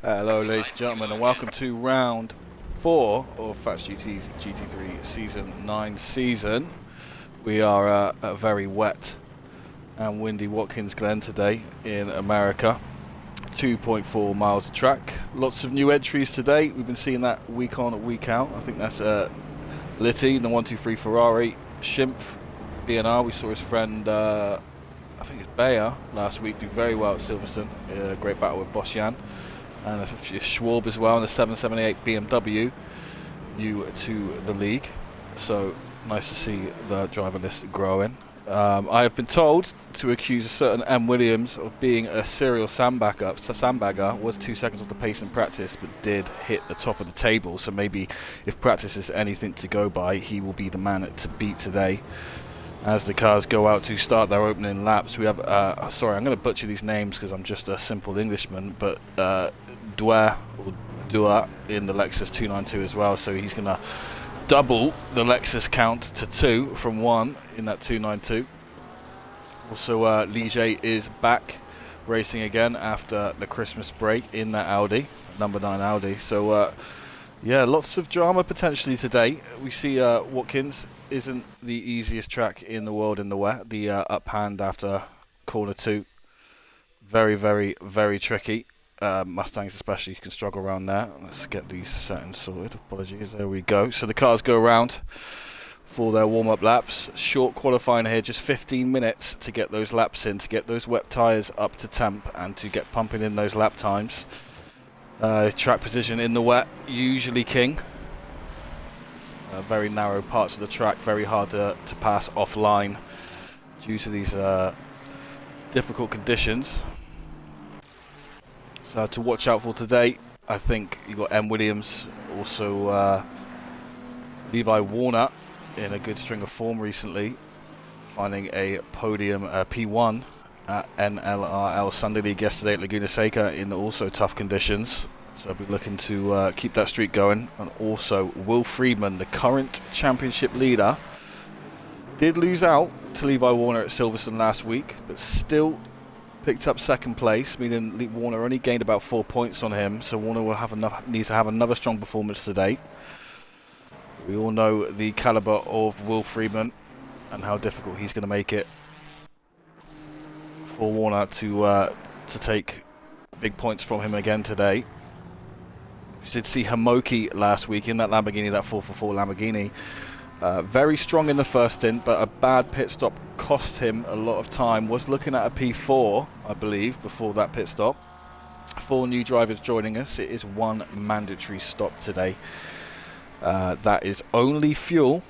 Hello ladies and gentlemen, and welcome to round 4 of Fats GT's GT3 Season 9 season. We are at a very wet and windy Watkins Glen today in America. 2.4 miles of track. Lots of new entries today. We've been seeing that week on, week out. I think that's Litty, the 123 Ferrari, Schimpf, B&R. We saw his friend, I think it's Bayer, last week do very well at Silverstone. Great battle with Bosjan. And a few Schwab as well in the 778 BMW, new to the league. So nice to see the driver list growing. I have been told to accuse a certain M. Williams of being a serial sandbagger. Was 2 seconds off the pace in practice, but did hit the top of the table. So maybe if practice is anything to go by, he will be the man to beat today. As the cars go out to start their opening laps, we have, sorry, I'm going to butcher these names because I'm just a simple Englishman, but Dua in the Lexus 292 as well, so he's going to double the Lexus count to 2 from 1 in that 292. Also, Ligier is back racing again after the Christmas break in that Audi, number 9 Audi. So, yeah, lots of drama potentially today. We see Watkins isn't the easiest track in the world in the wet. The uphand after corner 2, very, very, very tricky. Mustangs especially can struggle around there. Let's get these settings sorted. Apologies, there we go. So the cars go around for their warm-up laps. Short qualifying here, just 15 minutes to get those laps in, to get those wet tyres up to temp and to get pumping in those lap times. Track position in the wet, usually king. Very narrow parts of the track, very hard to pass offline due to these difficult conditions. So to watch out for today, I think you've got M. Williams, also Levi Warner in a good string of form recently, finding a podium P1 at NLRL Sunday League yesterday at Laguna Seca in also tough conditions. So I'll be looking to keep that streak going. And also Will Friedman, the current championship leader, did lose out to Levi Warner at Silverstone last week, but still picked up second place, meaning Warner only gained about 4 points on him. So Warner will have needs to have another strong performance today. We all know the caliber of Will Friedman and how difficult he's going to make it for Warner to take big points from him again today. We did see Hamoki last week in that Lamborghini, that 4x4 Lamborghini. Very strong in the first stint, but a bad pit stop cost him a lot of time. Was looking at a P4, I believe, before that pit stop. 4 new drivers joining us. It is 1 mandatory stop today. That is only fuel,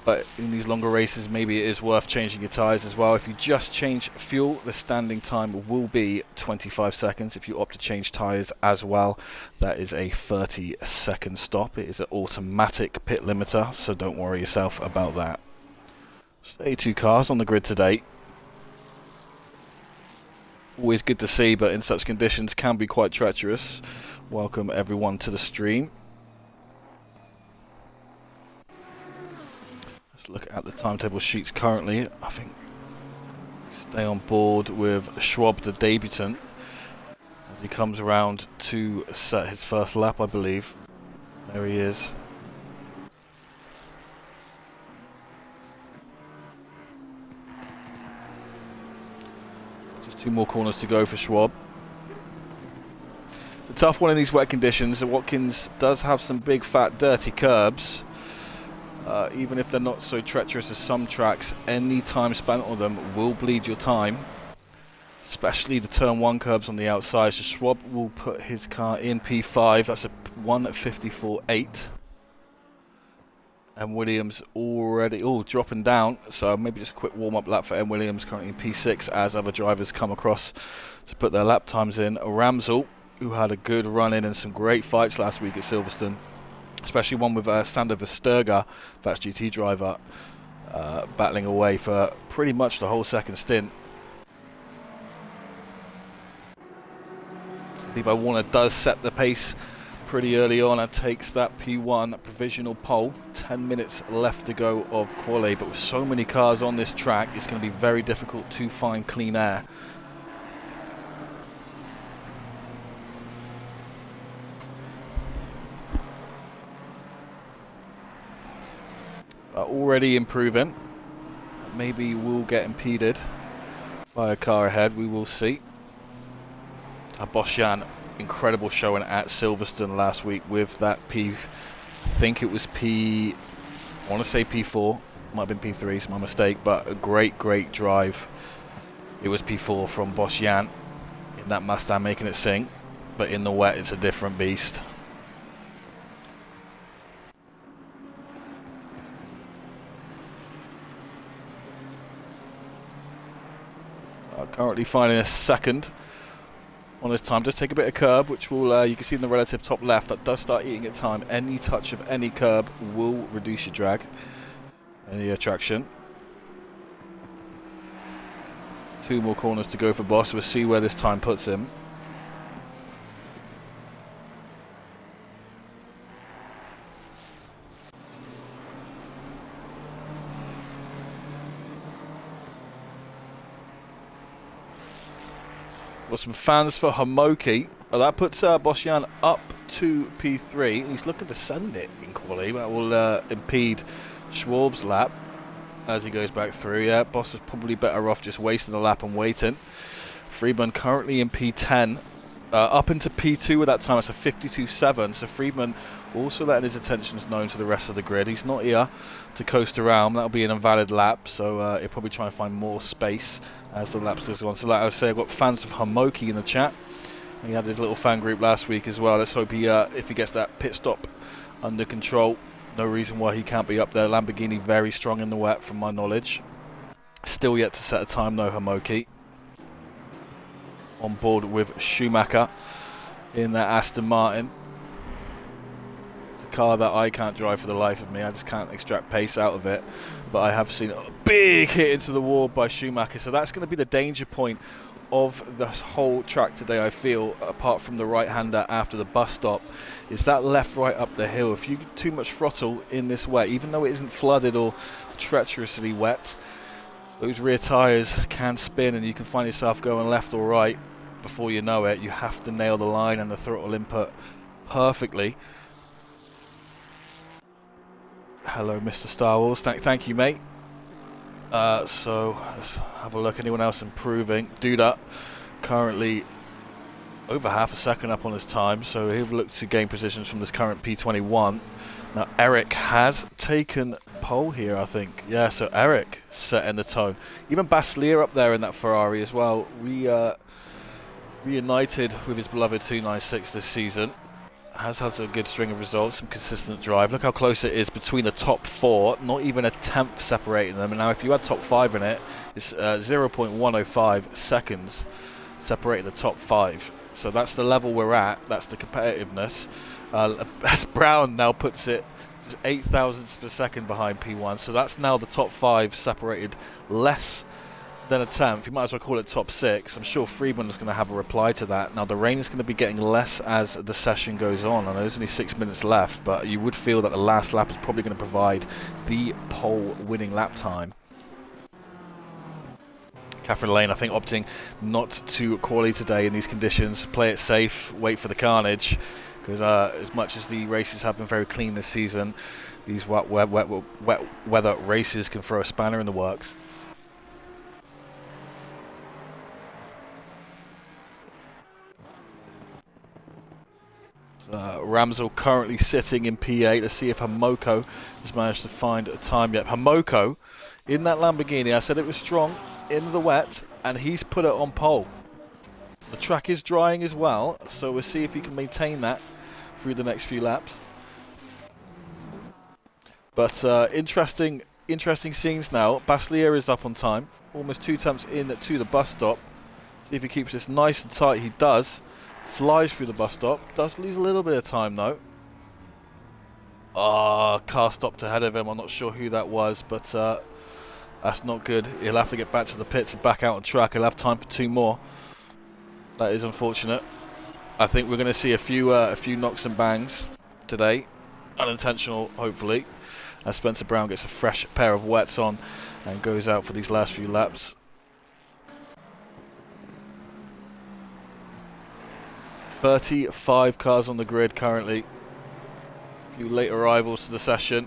but in these longer races, maybe it is worth changing your tyres as well. If you just change fuel, the standing time will be 25 seconds. If you opt to change tyres as well, that is a 30-second stop. It is an automatic pit limiter, so don't worry yourself about that. Stay 2 cars on the grid today. Always good to see, but in such conditions can be quite treacherous. Welcome everyone to the stream. Let's look at the timetable sheets currently. I think stay on board with Schwab, the debutant, as he comes around to set his first lap, I believe. There he is. Just 2 more corners to go for Schwab. It's a tough one in these wet conditions. Watkins does have some big, fat, dirty curbs. Even if they're not so treacherous as some tracks, any time spent on them will bleed your time, especially the turn 1 curbs on the outside. So Schwab will put his car in P5. That's a 1:54.8. And Williams already dropping down, so maybe just a quick warm-up lap for M. Williams, currently in P6 as other drivers come across to put their lap times in. Ramsel, who had a good run in and some great fights last week at Silverstone, especially one with Sander Versterger, Fats GT driver, battling away for pretty much the whole second stint. Levi Warner does set the pace pretty early on and takes that P1, that provisional pole. 10 minutes left to go of quali, but with so many cars on this track, it's going to be very difficult to find clean air. already improving. Maybe we'll get impeded by a car ahead. We will see. Bosjan, incredible showing at Silverstone last week with that I think it was I want to say P4. Might have been P3, it's my mistake, but a great drive. It was P4 from Bosjan in that Mustang, making it sing. But in the wet, it's a different beast. Currently finding a second on this time. Just take a bit of curb, which will you can see in the relative top left. That does start eating at time. Any touch of any curb will reduce your drag, any traction. 2 more corners to go for Boss. We'll see where this time puts him. Got some fans for Homoki. Well, that puts Bosjan up to P3. He's looking to send it in quali. That will impede Schwab's lap as he goes back through. Yeah, Boss was probably better off just wasting a lap and waiting. Friedman currently in P10. Up into P2 at that time. It's a 52.7. So Friedman also letting his intentions known to the rest of the grid. He's not here to coast around. That'll be an invalid lap. So he'll probably try and find more space as the laps goes on. So like I was saying, I've got fans of Homoki in the chat. He had his little fan group last week as well. Let's hope he, if he gets that pit stop under control, no reason why he can't be up there. Lamborghini very strong in the wet from my knowledge. Still yet to set a time though, Homoki. On board with Schumacher in that Aston Martin. It's a car that I can't drive for the life of me. I just can't extract pace out of it. But I have seen a big hit into the wall by Schumacher. So that's going to be the danger point of this whole track today, I feel, apart from the right-hander after the bus stop, is that left-right up the hill. If you get too much throttle in this wet, even though it isn't flooded or treacherously wet, those rear tyres can spin and you can find yourself going left or right before you know it. You have to nail the line and the throttle input perfectly. Hello, Mr. Star Wars. Thank you, mate. So let's have a look. Anyone else improving? Duda currently over half a second up on his time, so he'll look to gain positions from this current P21. Now Eric has taken pole here, I think. Yeah, so Eric setting the tone. Even Baslier up there in that Ferrari as well. Reunited with his beloved 296 this season. Has had a good string of results, some consistent drive. Look how close it is between the top 4, not even a tenth separating them. And now if you had top 5 in it, it's 0.105 seconds separating the top 5. So that's the level we're at, that's the competitiveness. S. Brown now puts it just 8 thousandths of a second behind P1, so that's now the top 5 separated less than a tenth. You might as well call it top 6. I'm sure Friedman is going to have a reply to that. Now the rain is going to be getting less as the session goes on. I know there's only 6 minutes left, but you would feel that the last lap is probably going to provide the pole winning lap time. Catherine Lane, I think, opting not to quali today in these conditions. Play it safe, wait for the carnage, because as much as the races have been very clean this season, these wet weather races can throw a spanner in the works. Ramsel currently sitting in P8. Let's see if Hamoko has managed to find a time yet. Hamoko in that Lamborghini, I said it was strong in the wet, and he's put it on pole. The track is drying as well, so we'll see if he can maintain that through the next few laps. But interesting scenes now. Baslier is up on time, almost 2 tenths in to the bus stop. See if he keeps this nice and tight. He does. Flies through the bus stop. Does lose a little bit of time though. Car stopped ahead of him. I'm not sure who that was, but that's not good. He'll have to get back to the pits and back out on track. He'll have time for 2 more. That is unfortunate. I think we're going to see a few knocks and bangs today. Unintentional, hopefully. As Spencer Brown gets a fresh pair of wets on and goes out for these last few laps. 35 cars on the grid currently. A few late arrivals to the session.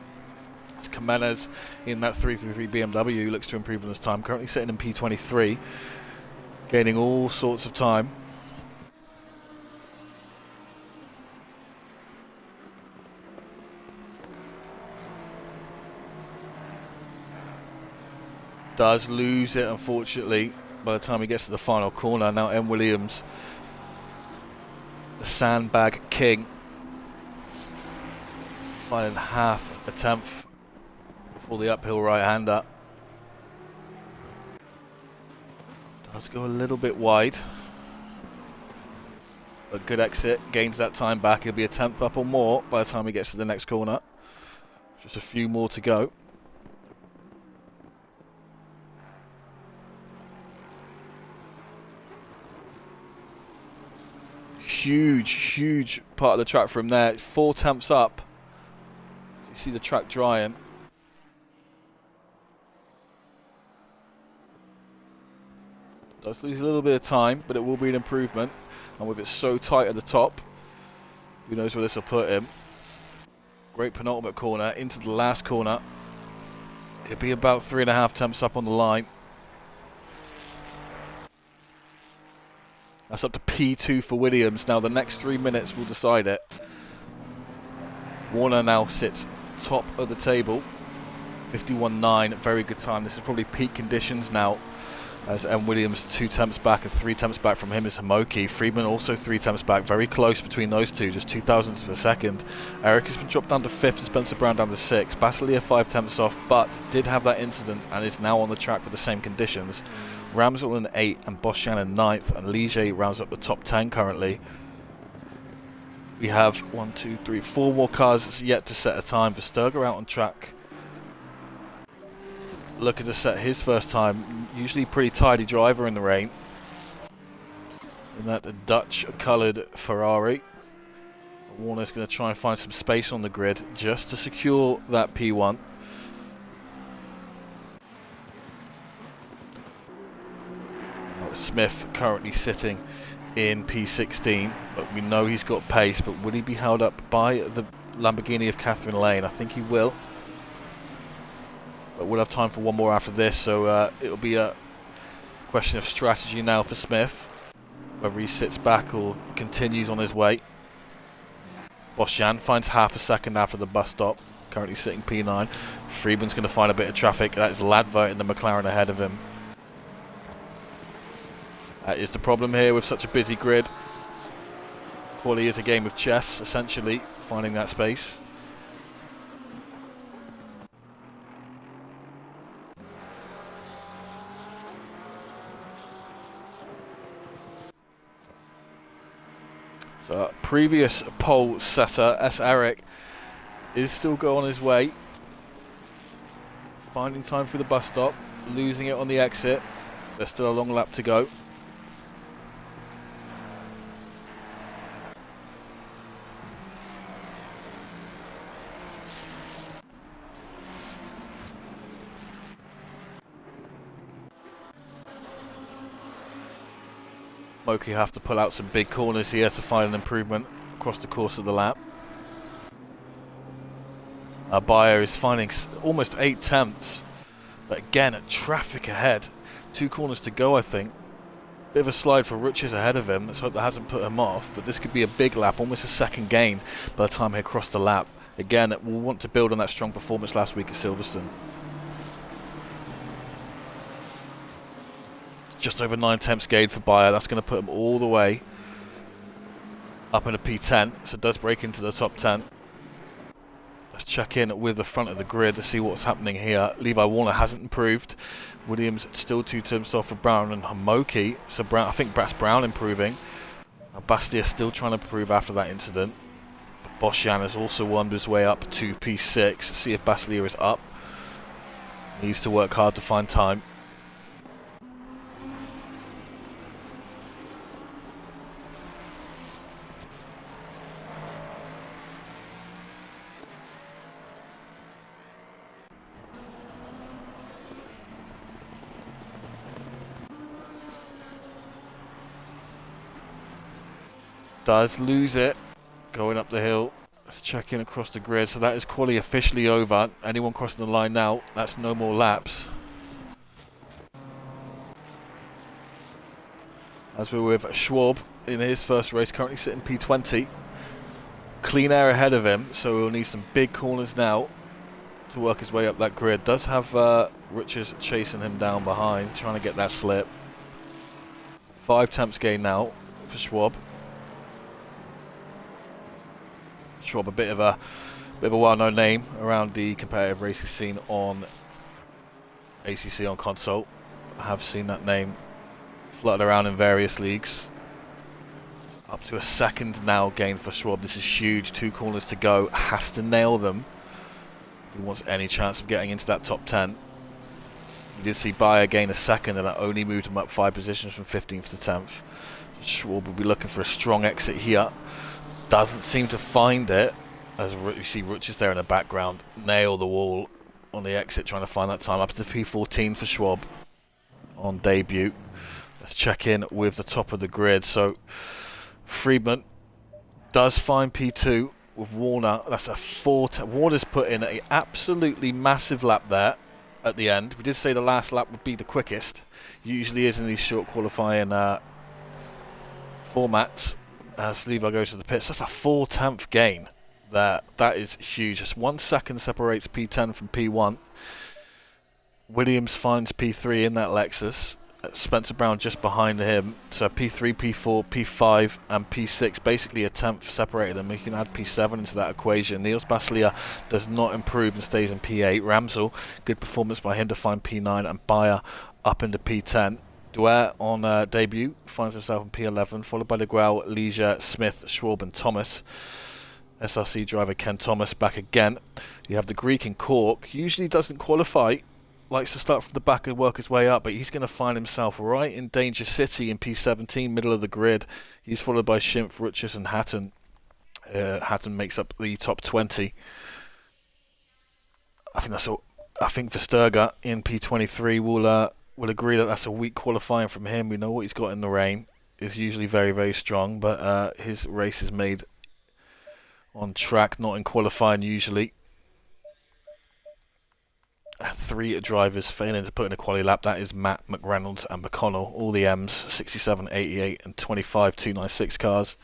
It's Jimenez in that 333 BMW, looks to improve on his time, currently sitting in P23, gaining all sorts of time. Does lose it, unfortunately, by the time he gets to the final corner. Now M. Williams, the sandbag king, finding half a tenth for the uphill right-hander. Does go a little bit wide. A good exit, gains that time back. He'll be a tenth up or more by the time he gets to the next corner. Just a few more to go. Huge part of the track from there. 4 tenths up. You see the track drying. Does lose a little bit of time, but it will be an improvement. And with it so tight at the top, who knows where this will put him. Great penultimate corner into the last corner. It'll be about 3.5 tenths up on the line. That's up to P2 for Williams. Now the next 3 minutes will decide it. Warner now sits top of the table. 51.9, very good time. This is probably peak conditions now. As M. Williams 2 tenths back, and 3 tenths back from him is Homoki. Friedman also 3 tenths back, very close between those two, just 2 thousandths of a second. Eric has been dropped down to 5th and Spencer Brown down to 6th. Bassilia 5 tenths off, but did have that incident and is now on the track with the same conditions. Ramsell in 8th and Bosjan in 9th, and Ligier rounds up the top 10 currently. We have 1, 2, 3, 4 more cars yet to set a time. Versterger out on track, looking to set his first time. Usually pretty tidy driver in the rain. And that the Dutch coloured Ferrari. Warner's going to try and find some space on the grid just to secure that P1. Smith currently sitting in P16, but we know he's got pace. But will he be held up by the Lamborghini of Catherine Lane? I think he will. But we'll have time for one more after this, so it'll be a question of strategy now for Smith, whether he sits back or continues on his way. Bosjan finds half a second after the bus stop, currently sitting P9. Friedman's going to find a bit of traffic. That is Ladva in the McLaren ahead of him. That is the problem here with such a busy grid. Quali is a game of chess, essentially, finding that space. So previous pole setter, S. Eric, is still going on his way. Finding time through the bus stop, losing it on the exit. There's still a long lap to go. Moki have to pull out some big corners here to find an improvement across the course of the lap. Bayer is finding almost 8 tenths, but again, traffic ahead. 2 corners to go, I think. Bit of a slide for Ruches ahead of him. Let's hope that hasn't put him off, but this could be a big lap, almost a second gain by the time he crossed the lap. Again, we'll want to build on that strong performance last week at Silverstone. Just over 9 tenths gain for Bayer. That's going to put him all the way up in a P10, so it does break into the top 10. Let's check in with the front of the grid to see what's happening here. Levi Warner hasn't improved. Williams still 2 tenths off for Brown and Homoki. So Brown, I think that's Brown improving. Bastia still trying to improve after that incident. But Bosjan has also wormed his way up to P6. Let's see if Bastilia is up. He needs to work hard to find time. Does lose it going up the hill. Let's check in across the grid. So that is quali officially over. Anyone crossing the line now, that's no more laps. As we're with Schwab in his first race, currently sitting P20. Clean air ahead of him, so we'll need some big corners now to work his way up that grid. Does have Richards chasing him down behind, trying to get that slip. 5 tenths gain now for Schwab. Schwab, a bit of a well-known name around the competitive racing scene on ACC on console. I have seen that name fluttered around in various leagues. Up to a second now gain for Schwab. This is huge. 2 corners to go. Has to nail them if he wants any chance of getting into that top 10. We did see Bayer gain a second, and that only moved him up 5 positions from 15th to 10th. Schwab will be looking for a strong exit here. Doesn't seem to find it, as you see Richards there in the background nail the wall on the exit, trying to find that time. Up to P14 for Schwab on debut. Let's check in with the top of the grid. So Friedman does find P2 with Warner. That's a 4. Warner's put in an absolutely massive lap there at the end. We did say the last lap would be the quickest. Usually is in these short qualifying formats. As Levi goes to the pits, that's a 4 tenth gain there. That is huge. Just 1 second separates P10 from P1. Williams finds P3 in that Lexus. Spencer Brown just behind him. So P3, P4, P5 and P6, basically a tenth separated them. We can add P7 into that equation. Niels Baslia does not improve and stays in P8. Ramsel, good performance by him to find P9, and Bayer up into P10. Dwyer on debut finds himself in P11, followed by De Grauw, Leisure, Smith, Schwab and Thomas. SRC driver Ken Thomas back again. You have the Greek in Cork. Usually doesn't qualify, likes to start from the back and work his way up, but he's going to find himself right in Danger City in P17, middle of the grid. He's followed by Schimpf, Richards and Hatton. Hatton makes up the top 20. I think Versterger in P23 will agree that that's a weak qualifying from him. We know what he's got in the rain. Is usually very, very strong, but his race is made on track, not in qualifying usually. 3 drivers failing to put in a quali lap. That is Matt, McReynolds and McConnell. All the M's, 67, 88 and 25 296 cars.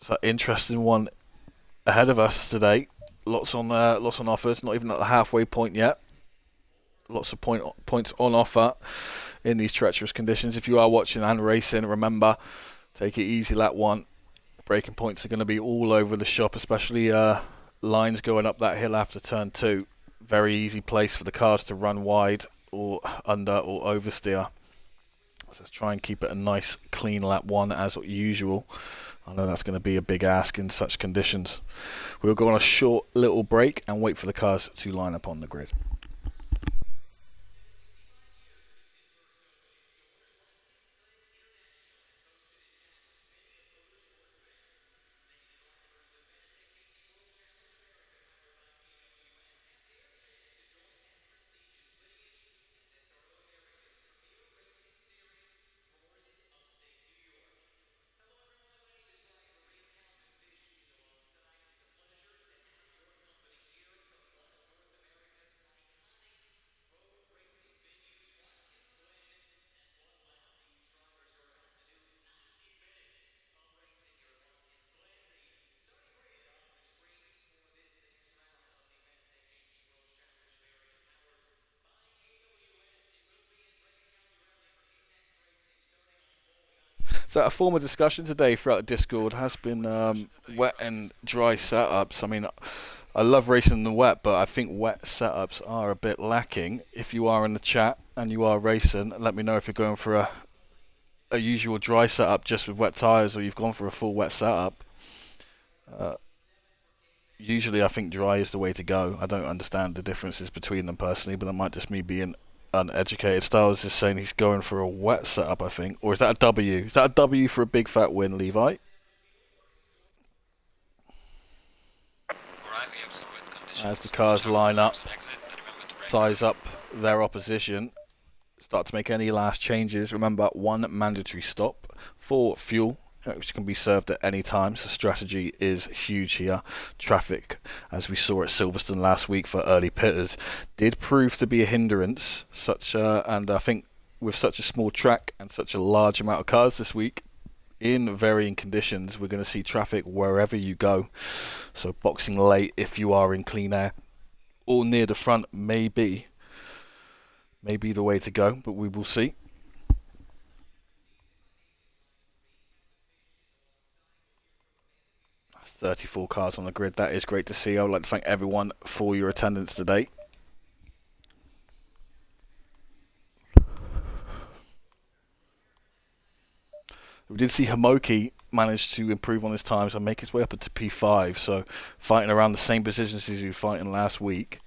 So interesting one ahead of us today. Lots on offers, not even at the halfway point yet. Lots of points on offer in these treacherous conditions. If you are watching and racing, remember, take it easy lap 1. Braking points are going to be all over the shop, especially lines going up that hill after turn 2. Very easy place for the cars to run wide or under or oversteer. So let's try and keep it a nice clean lap 1 as usual. I know that's going to be a big ask in such conditions. We'll go on a short little break and wait for the cars to line up on the grid. So a form of discussion today throughout the Discord has been wet and dry setups. I mean, I love racing in the wet, but I think wet setups are a bit lacking. If you are in the chat and you are racing, let me know if you're going for a usual dry setup just with wet tyres, or you've gone for a full wet setup. Usually I think dry is the way to go. I don't understand the differences between them personally, but that might just me being uneducated. Styles is saying he's going for a wet setup, I think. Or is that a W? Is that a W for a big fat win, Levi? Right, we have some wet conditions. As the cars line up, size up their opposition, start to make any last changes. Remember, 1 mandatory stop for fuel which can be served at any time. So strategy is huge here. Traffic, as we saw at Silverstone last week for early pitters, did prove to be a hindrance. And I think with such a small track and such a large amount of cars this week, in varying conditions, we're going to see traffic wherever you go. So boxing late if you are in clean air or near the front may be the way to go, but we will see. That's 34 cars on the grid. That is great to see. I would like to thank everyone for your attendance today. We did see Hamoki manage to improve on his times and make his way up into P5, so fighting around the same positions as he was fighting last week.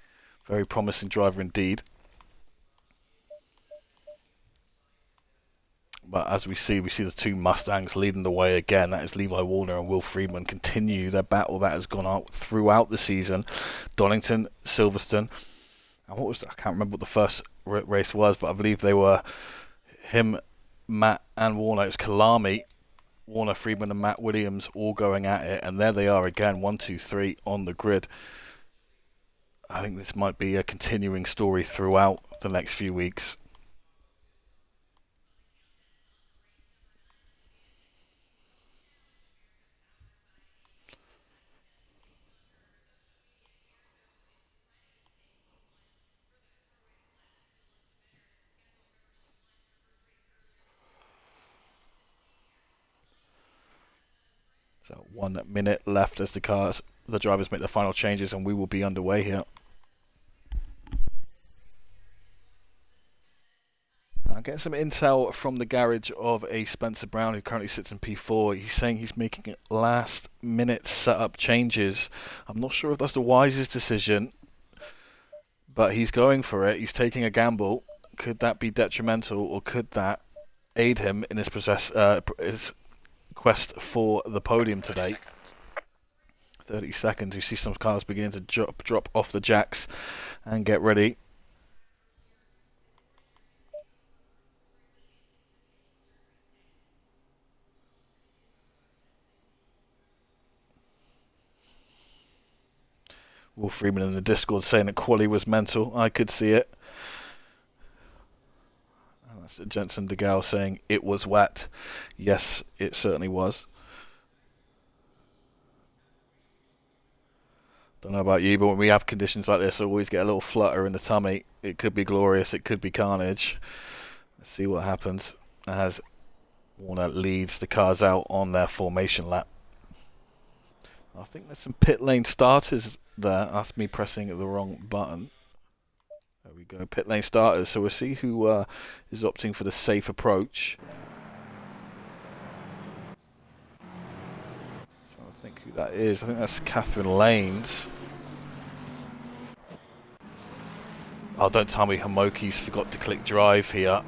Very promising driver indeed. But as we see the two Mustangs leading the way again. That is Levi Warner and Will Friedman continue their battle that has gone out throughout the season. Donington, Silverstone, and what was that? I can't remember what the first race was, but I believe they were him, Matt and Warner. It was Kalami, Warner, Friedman and Matt Williams all going at it, and there they are again, 1, 2, 3 on the grid. I think this might be a continuing story throughout the next few weeks. So 1 minute left as the drivers make the final changes, and we will be underway here. I'm getting some intel from the garage of a Spencer Brown who currently sits in P4. He's saying he's making last minute setup changes. I'm not sure if that's the wisest decision, but he's going for it. He's taking a gamble. Could that be detrimental, or could that aid him in his quest for the podium today? 30 seconds. You see some cars beginning to drop off the jacks and get ready. Will Freeman in the Discord saying that quali was mental. I could see it. And that's Jensen DeGale saying it was wet. Yes, it certainly was. Don't know about you, but when we have conditions like this, I always get a little flutter in the tummy. It could be glorious, it could be carnage. Let's see what happens as Warner leads the cars out on their formation lap. I think there's some pit lane starters there. That's me pressing the wrong button. There we go, pit lane starters. So we'll see who is opting for the safe approach. Trying to think who that is. I think that's Catherine Lanes. Oh, don't tell me Hamoki's forgot to click drive here.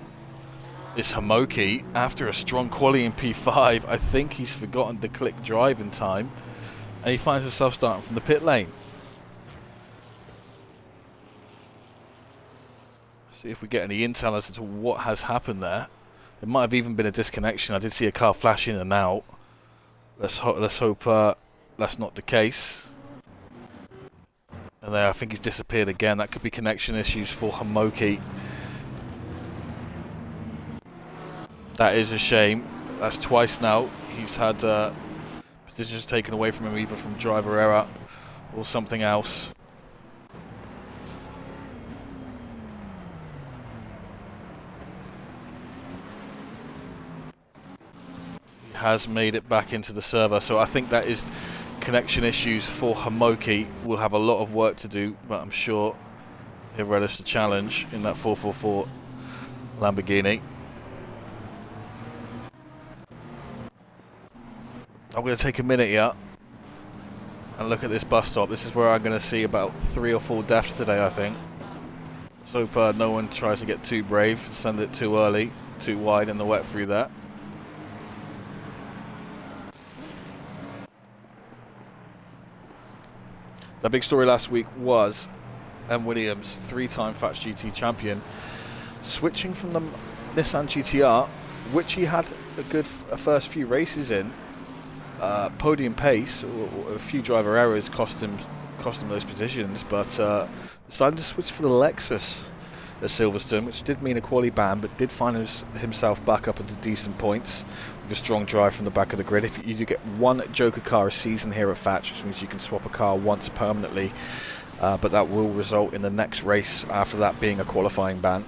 It's Hamoki, after a strong quali in P5, I think he's forgotten to click drive in time. And he finds himself starting from the pit lane. See if we get any intel as to what has happened there. It might have even been a disconnection. I did see a car flash in and out. Let's hope that's not the case. And there, I think he's disappeared again. That could be connection issues for Hamoki. That is a shame. That's twice now. He's had positions taken away from him, either from driver error or something else. He has made it back into the server, so I think that is connection issues for Hamoki. Will have a lot of work to do, but I'm sure he'll relish the challenge in that 444 Lamborghini. I'm going to take a minute here and look at this bus stop. This is where I'm going to see about 3 or 4 deaths today, I think. Let's hope no one tries to get too brave, send it too early, too wide in the wet through that. The big story last week was M. Williams, 3-time Fats GT champion, switching from the Nissan GTR, which he had a first few races in. Podium pace, or a few driver errors cost him those positions, but decided to switch for the Lexus at Silverstone, which did mean a quali ban, but did find himself back up into decent points with a strong drive from the back of the grid. If you do get one Joker car a season here at Thatch, which means you can swap a car once permanently, but that will result in the next race after that being a qualifying ban.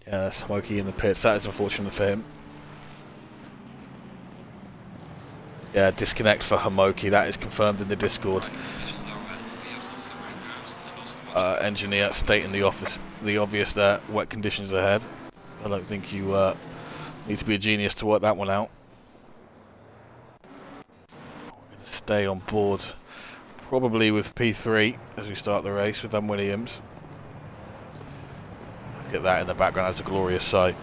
Yeah, Smokey in the pits. That is unfortunate for him. Yeah, disconnect for Hamoki. That is confirmed in the Discord. Engineer stating the obvious there. Wet conditions ahead. I don't think you need to be a genius to work that one out. We're going to stay on board, probably with P3 as we start the race with M. Williams. Look at that in the background. That's a glorious sight.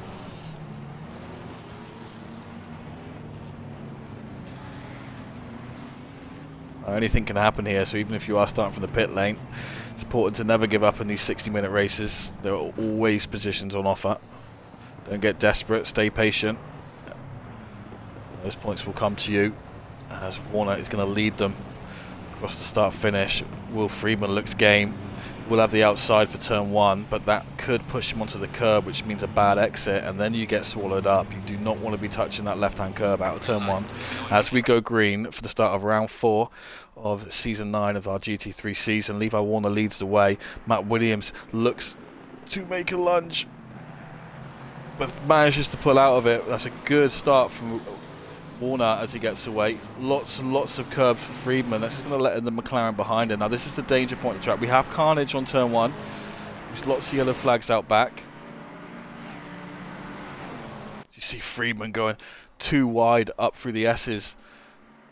Anything can happen here, so even if you are starting from the pit lane, it's important to never give up in these 60-minute races. There are always positions on offer. Don't get desperate, stay patient. Those points will come to you as Warner is going to lead them across the start-finish. Will Friedman looks game. Will have the outside for turn 1, but that could push him onto the curb, which means a bad exit, and then you get swallowed up. You do not want to be touching that left-hand curb out of turn 1. As we go green for the start of round 4 of season 9 of our GT3 season, Levi Warner leads the way. Matt Williams looks to make a lunge, but manages to pull out of it. That's a good start from Warner as he gets away. Lots and lots of curbs for Friedman. That's just going to let in the McLaren behind him. Now this is the danger point of the track. We have carnage on turn 1. There's lots of yellow flags out back. You see Friedman going too wide up through the S's.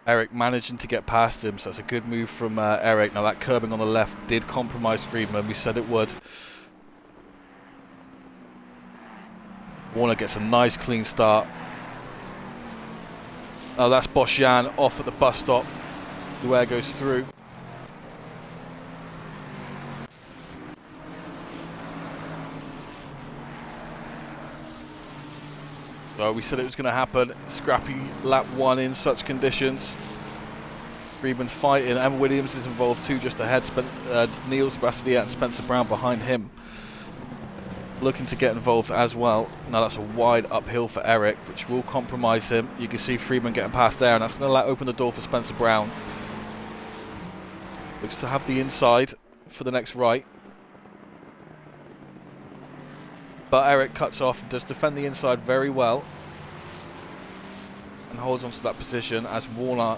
Eric managing to get past him, so that's a good move from Eric. Now that curbing on the left did compromise Friedman. We said it would. Warner gets a nice clean start. Oh, that's Boschian off at the bus stop. The air goes through. So we said it was going to happen. Scrappy lap 1 in such conditions. Friedman fighting. Emma Williams is involved too, just ahead. Neil Sebastian and Spencer Brown behind him, looking to get involved as well. Now that's a wide uphill for Eric, which will compromise him. You can see Friedman getting past there, and that's going to open the door for Spencer Brown. Looks to have the inside for the next right. But Eric cuts off and does defend the inside very well, and holds onto that position as Warner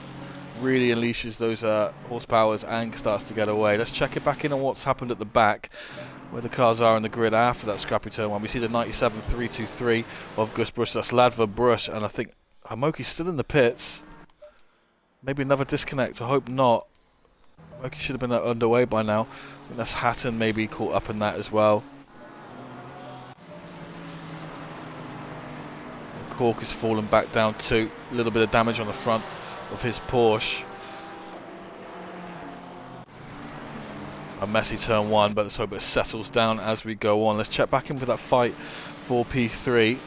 really unleashes those horsepowers and starts to get away. Let's check it back in on what's happened at the back, where the cars are in the grid after that scrappy turn 1. We see the 97.323 of Gus Brush. That's Ladva Brush, and I think Hamoki's still in the pits. Maybe another disconnect. I hope not. Hamoki should have been underway by now. I think that's Hatton maybe caught up in that as well. Cork has fallen back down too. A little bit of damage on the front of his Porsche. A messy turn 1, but let's hope it settles down as we go on. Let's check back in with that fight for P3.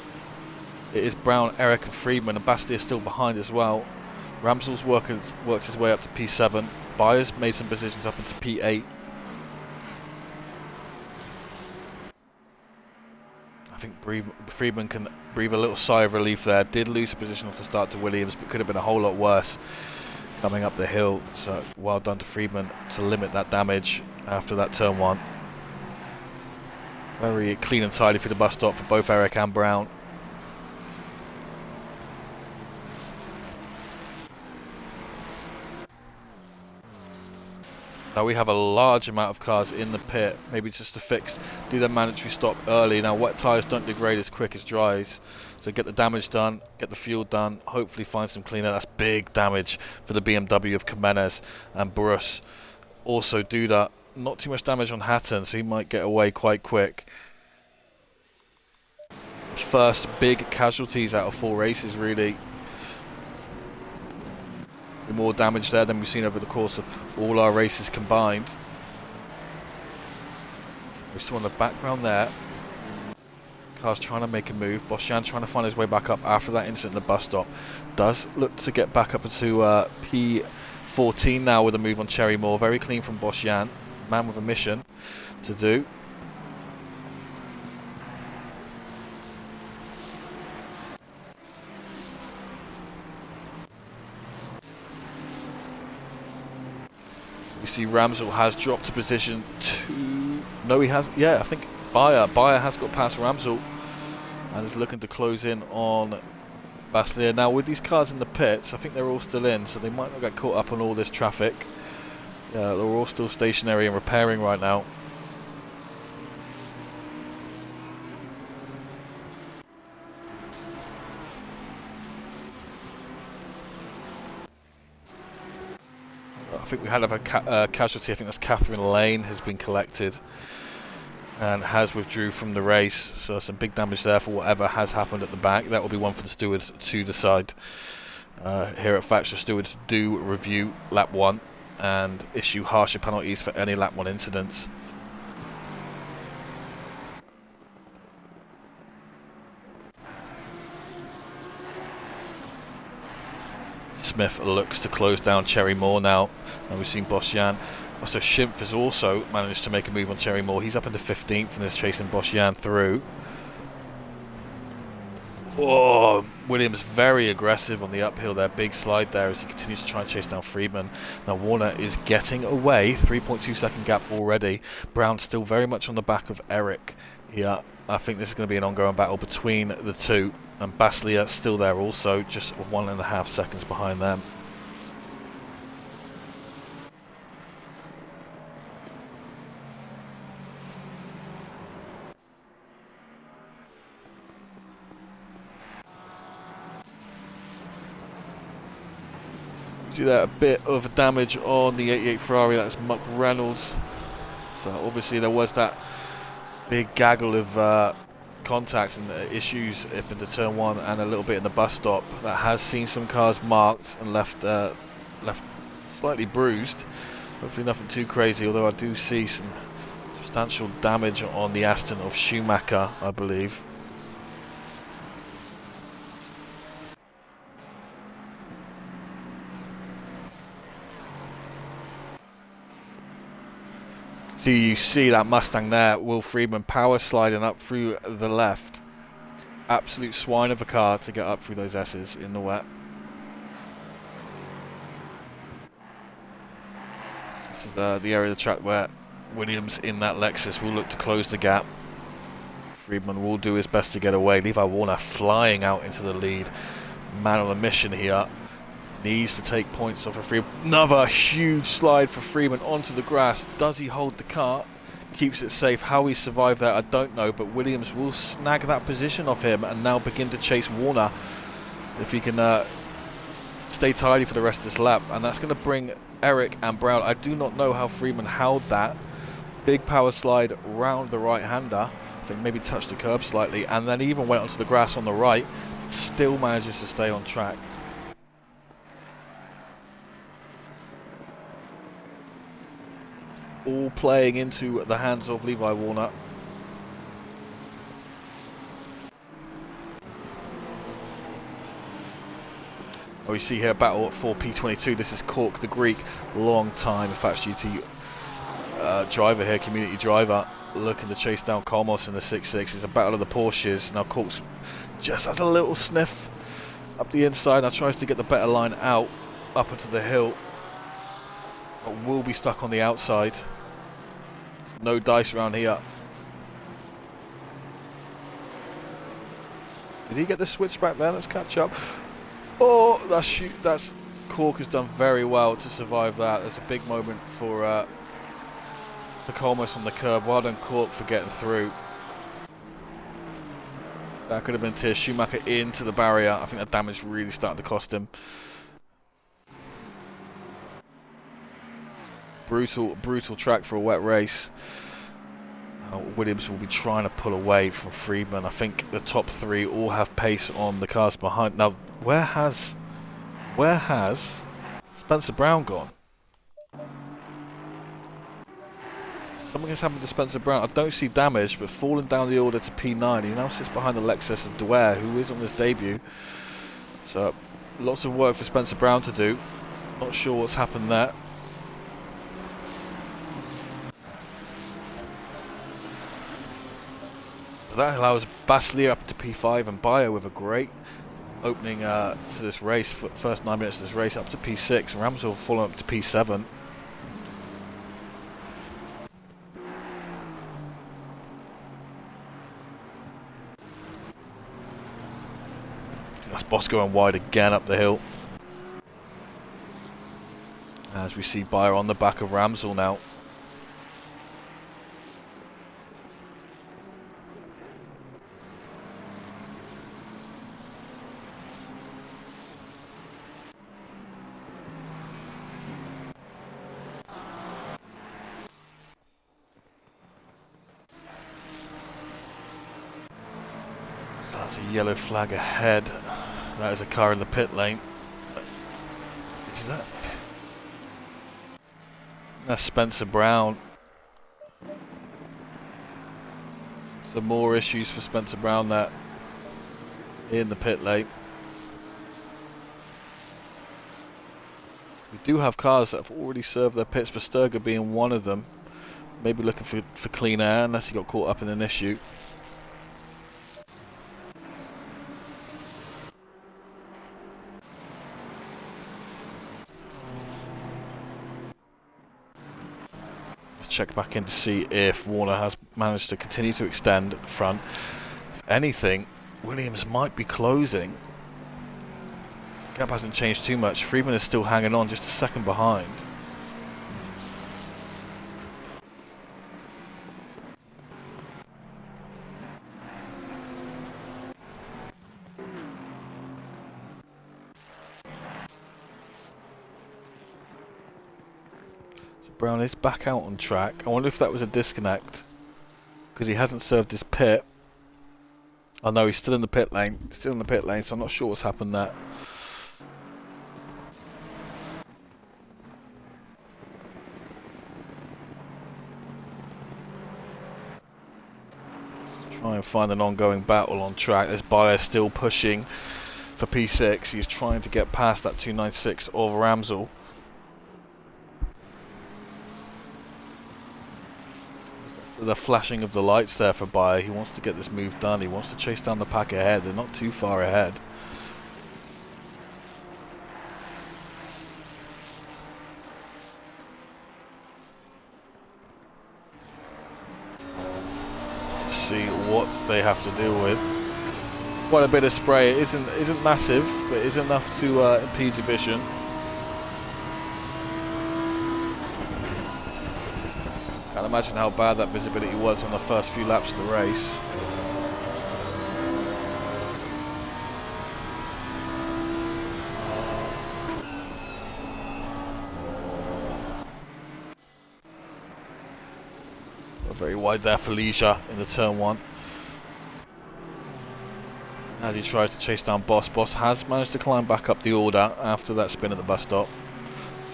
It is Brown, Eric and Friedman, and Bastille still behind as well. Ramsell's worked his way up to P7. Byers made some positions up into P8. I think Friedman can breathe a little sigh of relief there. Did lose a position off the start to Williams, but could have been a whole lot worse coming up the hill. So well done to Friedman to limit that damage after that turn 1. Very clean and tidy for the bus stop for both Eric and Brown. Now we have a large amount of cars in the pit, maybe just to do their mandatory stop early. Now wet tyres don't degrade as quick as dries, so get the damage done, get the fuel done, hopefully find some cleaner. That's big damage for the BMW of Jimenez and Bruss. Also Duda, not too much damage on Hatton, so he might get away quite quick. first big casualties out of 4 races, really. More damage there than we've seen over the course of all our races combined. We saw in the background there, cars trying to make a move. Bosjan trying to find his way back up after that incident at the bus stop. Does look to get back up into P14 now with a move on Cherry Moore. Very clean from Bosjan. Man with a mission to do. We see Ramsell has dropped to position 2. No, he has. Yeah, I think Bayer has got past Ramsell and is looking to close in on Baslier. Now, with these cars in the pits, I think they're all still in, so they might not get caught up on all this traffic. Yeah, they're all still stationary and repairing right now. I think we had a casualty. I think that's Catherine Lane has been collected and has withdrew from the race. So some big damage there for whatever has happened at the back. That will be one for the stewards to decide. Here at Thatcher, stewards do review lap 1 and issue harsher penalties for any lap 1 incidents. Smith looks to close down Cherry Moore now, and we've seen Bosjan. Also, Schimpf has also managed to make a move on Cherry Moore. He's up into 15th and is chasing Bosjan through. Oh, Williams very aggressive on the uphill there. Big slide there as he continues to try and chase down Friedman. Now Warner is getting away. 3.2 second gap already. Brown still very much on the back of Eric here. I think this is going to be an ongoing battle between the two. And Baslier still there also, just 1.5 seconds behind them. See that a bit of damage on the 88 Ferrari. That's Muck Reynolds. So obviously there was that big gaggle of contacts and issues up into turn 1 and a little bit in the bus stop. That has seen some cars marked and left slightly bruised. Hopefully nothing too crazy, although I do see some substantial damage on the Aston of Schumacher, I believe. So you see that Mustang there, Will Friedman power sliding up through the left. Absolute swine of a car to get up through those S's in the wet. This is the area of the track where Williams in that Lexus will look to close the gap. Friedman will do his best to get away. Levi Warner flying out into the lead. Man on a mission here. Needs to take points off of Freeman. Another huge slide for Freeman onto the grass. Does he hold the car? Keeps it safe. How he survived that, I don't know. But Williams will snag that position off him and now begin to chase Warner. If he can stay tidy for the rest of this lap. And that's going to bring Eric and Brown. I do not know how Freeman held that. Big power slide round the right-hander. I think maybe touched the curb slightly. And then even went onto the grass on the right. Still manages to stay on track. All playing into the hands of Levi Warner. We see here a battle at 4P22. This is Cork the Greek, long time Facts GT driver here, community driver, looking to chase down Kolmos in the 6.6. It's a battle of the Porsches. Now Cork's just has a little sniff up the inside. Now tries to get the better line out, up into the hill. But will be stuck on the outside. There's no dice around here. Did he get the switch back there? Let's catch up. Oh, that's Cork has done very well to survive that. That's a big moment for Kolmos on the curb. Well done, Cork, for getting through. That could have been Tier Schumacher into the barrier. I think that damage really started to cost him. Brutal track for a wet race. Williams will be trying to pull away from Friedman. I think the top three all have pace on the cars behind. Now, where has Spencer Brown gone? Something has happened to Spencer Brown. I don't see damage, but falling down the order to P9. He now sits behind the Lexus of Dwyer, who is on his debut. So, lots of work for Spencer Brown to do. Not sure what's happened there. But that allows Basli up to P5 and Bayer with a great opening to this race. First 9 minutes of this race up to P6. Ramsell following up to P7. That's Boss going wide again up the hill. As we see Bayer on the back of Ramsell now. So that's a yellow flag ahead. That is a car in the pit lane. Is that? That's Spencer Brown. Some more issues for Spencer Brown there in the pit lane. We do have cars that have already served their pits, Versterger being one of them. Maybe looking for clean air unless he got caught up in an issue. Check back in to see if Warner has managed to continue to extend at the front. If anything, Williams might be closing. Gap hasn't changed too much. Friedman is still hanging on, just a second behind. Brown is back out on track. I wonder if that was a disconnect because he hasn't served his pit. Oh no, he's still in the pit lane. Still in the pit lane, so I'm not sure what's happened there. Let's try and find an ongoing battle on track. This Bayer still pushing for P6. He's trying to get past that 296 of Ramsell. The flashing of the lights there for Bayer. He wants to get this move done. He wants to chase down the pack ahead. They're not too far ahead. Let's see what they have to deal with. Quite a bit of spray. It isn't massive, but it is enough to impede your vision. Can't imagine how bad that visibility was on the first few laps of the race. Very wide there for Leisure in the turn one. As he tries to chase down Boss. Boss has managed to climb back up the order after that spin at the bus stop.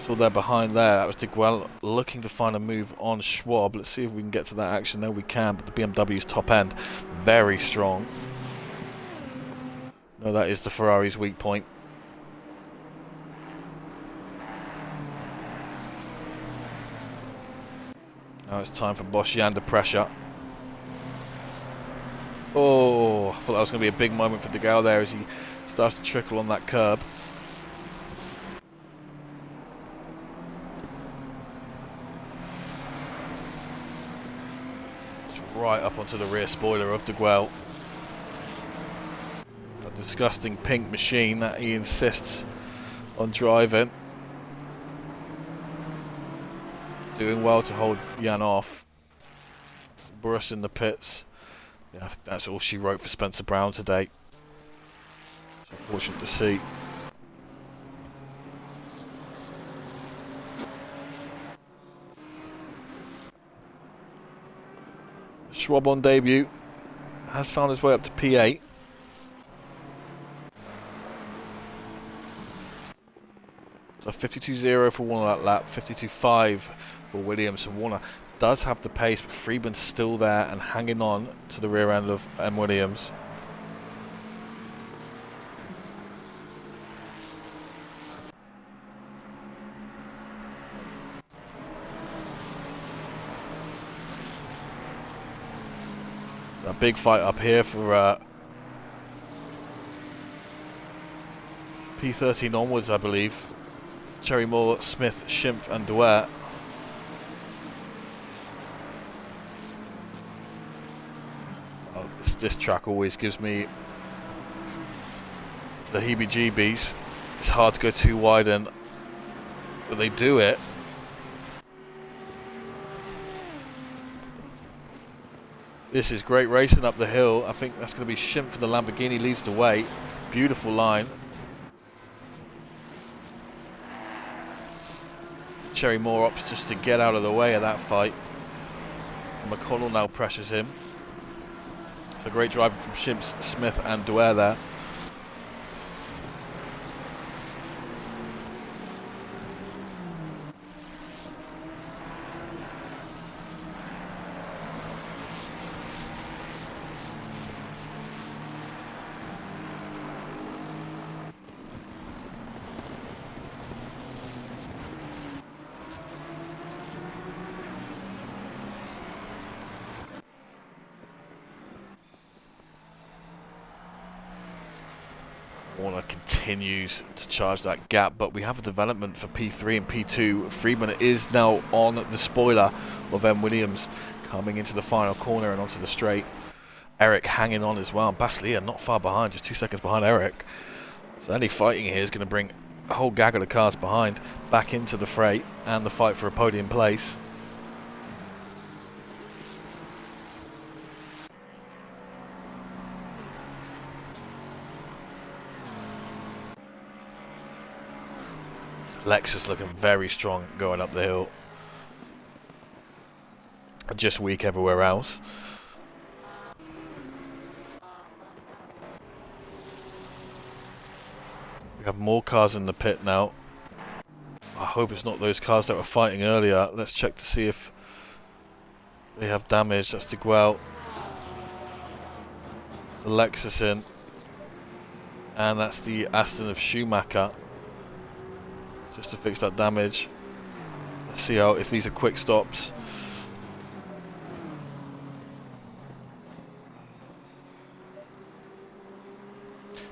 Saw there behind there, that was Digwell looking to find a move on Schwab. Let's see if we can get to that action. No, we can, but the BMW's top end, very strong. No, that is the Ferrari's weak point. Now it's time for Bosch under pressure. Oh, I thought that was going to be a big moment for De Gaulle there as he starts to trickle on that curb. Right up onto the rear spoiler of De Gaulle. A disgusting pink machine that he insists on driving. Doing well to hold Jan off. Brush in the pits. Yeah, that's all she wrote for Spencer Brown today. It's unfortunate to see. Schwab on debut has found his way up to P8. So 52.0 for Warner that lap, 52.5 for Williams. So Warner does have the pace, but Freeman's still there and hanging on to the rear end of M. Williams. A big fight up here for P13 onwards, I believe. Cherry Moore, Smith, Schimpf and Duet. Oh, this track always gives me the heebie-jeebies. It's hard to go too wide, and but they do it. This is great racing up the hill. I think that's going to be Schimpf for the Lamborghini, leads the way. Beautiful line. Cherry Moore opts just to get out of the way of that fight. McConnell now pressures him. So great driving from Schimpf, Smith and Duer there. Warner continues to charge that gap, but we have a development for P3 and P2. Freeman is now on the spoiler of M. Williams, coming into the final corner and onto the straight. Eric hanging on as well. Baslia not far behind, just 2 seconds behind Eric. So any fighting here is going to bring a whole gaggle of cars behind back into the fray and the fight for a podium place. Lexus looking very strong going up the hill. Just weak everywhere else. We have more cars in the pit now. I hope it's not those cars that were fighting earlier. Let's check to see if they have damage. That's the Guel. The Lexus in. And that's the Aston of Schumacher. Just to fix that damage. Let's see how, if these are quick stops.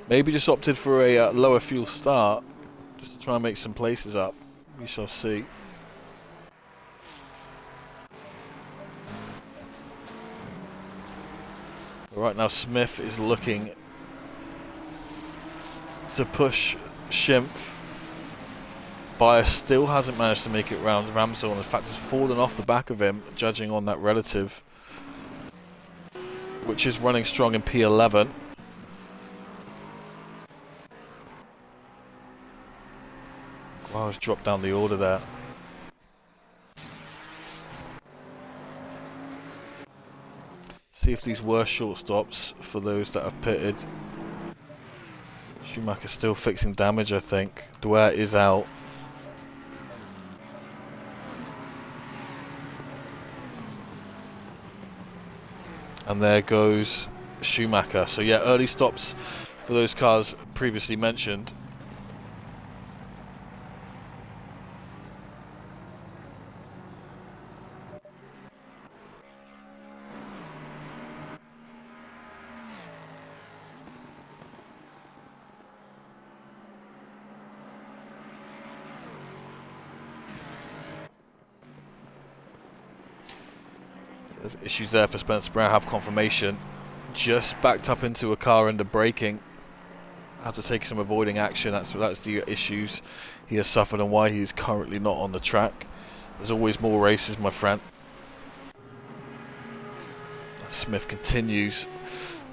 Maybe just opted for a lower fuel start, just to try and make some places up. We shall see. Right now Smith is looking to push Schimpf. Bias still hasn't managed to make it round Ramsell, and in fact has fallen off the back of him, judging on that relative, which is running strong in P11. Wow, has dropped down the order there. See if these were short stops for those that have pitted. Schumacher still fixing damage, I think. Duer is out. And there goes Schumacher. So yeah, early stops for those cars previously mentioned. There's issues there for Spencer Brown. Have confirmation. Just backed up into a car under braking. Had to take some avoiding action. That's the issues he has suffered and why he is currently not on the track. There's always more races, my friend. Smith continues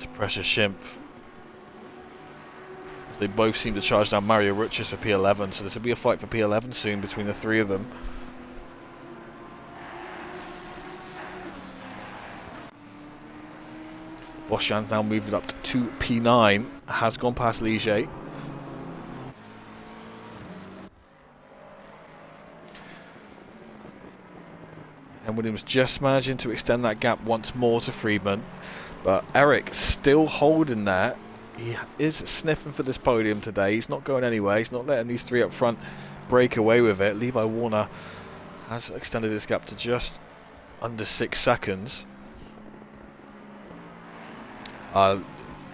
to pressure Schimpf. They both seem to charge down Mario Ruchis for P11, so this will be a fight for P11 soon between the three of them. Bosjan's now moved up to P9, has gone past Ligier. And Williams just managing to extend that gap once more to Friedman. But Eric still holding there. He is sniffing for this podium today. He's not going anywhere. He's not letting these three up front break away with it. Levi Warner has extended this gap to just under 6 seconds.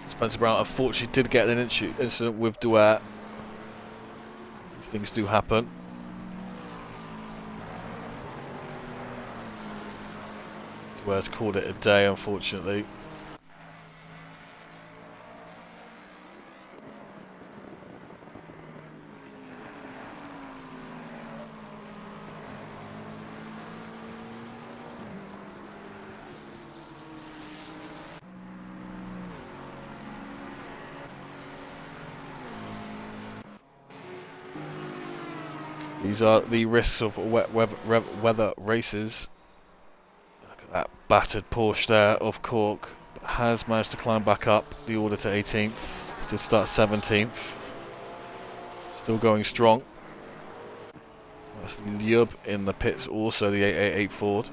Spencer Brown unfortunately did get an incident with Duet. These things do happen. Duet's called it a day, unfortunately. These are the risks of wet weather races. Look at that battered Porsche there of Cork. Has managed to climb back up the order to 18th. Did start 17th. Still going strong. That's Yub in the pits also, the 888 Ford.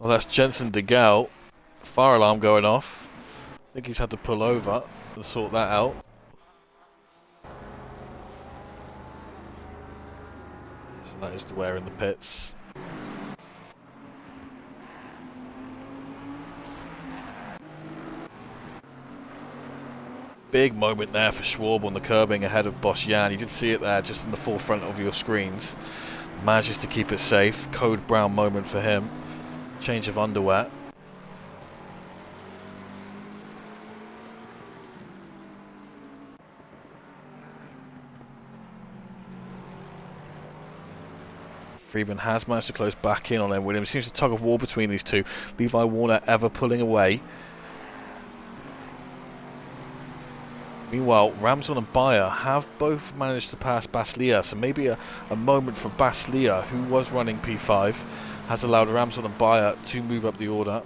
Well, that's Jensen DeGale. Fire alarm going off. I think he's had to pull over and sort that out. So that is the wear in the pits. Big moment there for Schwab on the curbing ahead of Bosjan. You did see it there just in the forefront of your screens. Manages to keep it safe. Code Brown moment for him. Change of underwear. Friedman has managed to close back in on him. Williams seems to tug of war between these two. Levi Warner ever pulling away. Meanwhile, Ramsel and Bayer have both managed to pass Baslia, so maybe a moment for Baslia, who was running P5, has allowed Ramsel and Bayer to move up the order.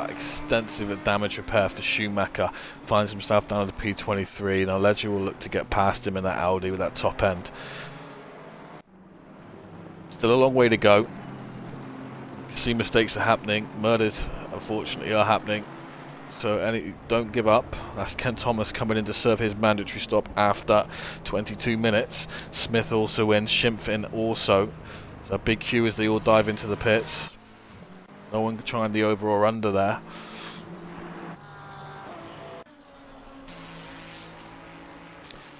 Extensive damage repair for Schumacher. Finds himself down at the P23. Now Ledger will look to get past him in that Audi with that top end. Still a long way to go. You can see mistakes are happening. Murders, unfortunately, are happening. So don't give up. That's Ken Thomas coming in to serve his mandatory stop after 22 minutes. Smith also in. Schimpf in also. So a big queue as they all dive into the pits. No one trying the over or under there.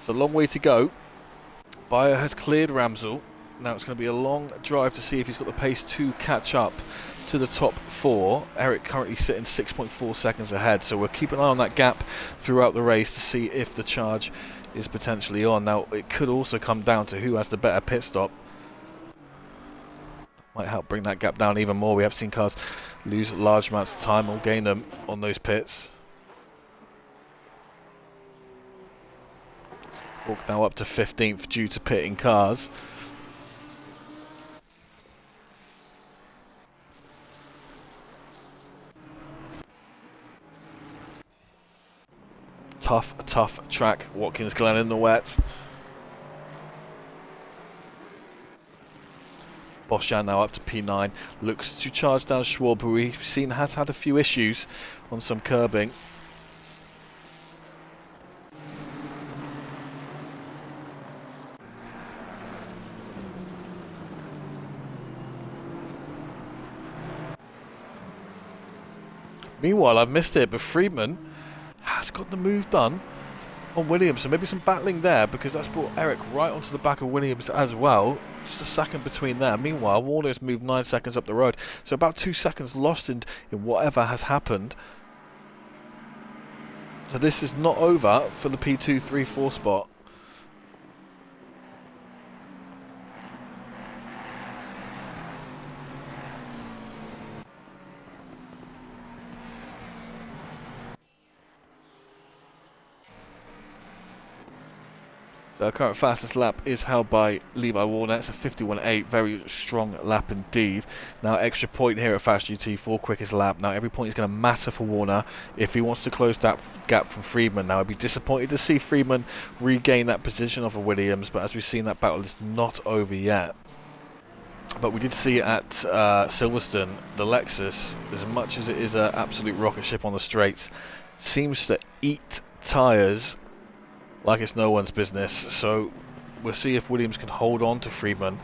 It's a long way to go. Bayer has cleared Ramsel. Now it's going to be a long drive to see if he's got the pace to catch up to the top four. Eric currently sitting 6.4 seconds ahead, so we'll keep an eye on that gap throughout the race to see if the charge is potentially on. Now it could also come down to who has the better pit stop. Might help bring that gap down even more. We have seen cars lose large amounts of time or gain them on those pits. Cork now up to 15th due to pitting cars. Tough track. Watkins Glen in the wet. Bosjan now up to P9. Looks to charge down Schwab, who we've seen has had a few issues on some curbing. Meanwhile, I've missed it, but Friedman has got the move done on Williams. So maybe some battling there, because that's brought Eric right onto the back of Williams as well. Just a second between there. Meanwhile, Warner's moved 9 seconds up the road. So about 2 seconds lost in whatever has happened. So this is not over for the P2, 3, 4 spot. So our current fastest lap is held by Levi Warner. It's a 51.8, very strong lap indeed. Now extra point here at Fast GT for quickest lap. Now every point is going to matter for Warner if he wants to close that gap from Friedman. Now I'd be disappointed to see Friedman regain that position off of Williams, but as we've seen, that battle is not over yet. But we did see at Silverstone, the Lexus, as much as it is an absolute rocket ship on the straights, seems to eat tyres like it's no one's business. So we'll see if Williams can hold on to Friedman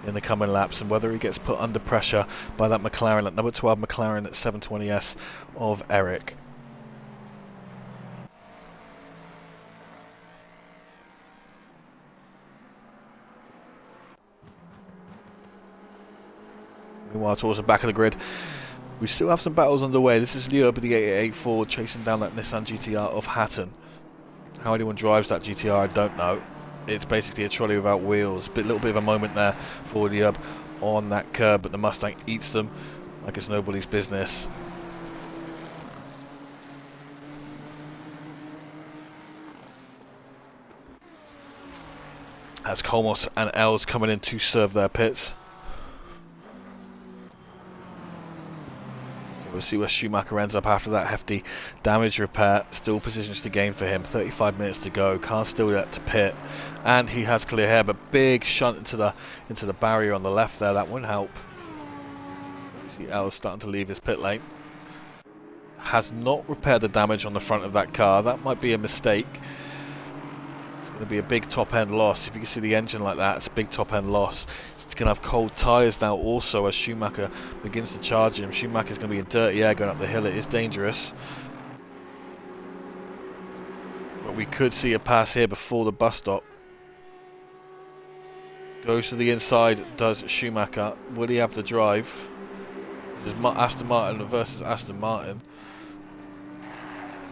in the coming laps and whether he gets put under pressure by that McLaren, that number 12 McLaren at 720S of Eric. Meanwhile, towards the back of the grid, we still have some battles underway. This is Leo with the 888 Ford chasing down that Nissan GTR of Hatton. How anyone drives that GTR, I don't know. It's basically a trolley without wheels. Little bit of a moment there for the on that curb, but the Mustang eats them like it's nobody's business. As Kolmos and Els coming in to serve their pits. We'll see where Schumacher ends up after that hefty damage repair. Still positions to gain for him. 35 minutes to go. Car's still yet to pit, and he has clear hair. But big shunt into the barrier on the left there. That won't help. See Els starting to leave his pit lane. Has not repaired the damage on the front of that car. That might be a mistake. It's going to be a big top end loss. If you can see the engine like that, it's a big top end loss. It's going to have cold tyres now also as Schumacher begins to charge him. Schumacher's going to be in dirty air going up the hill. It is dangerous. But we could see a pass here before the bus stop. Goes to the inside, does Schumacher. Will he have the drive? This is Aston Martin versus Aston Martin.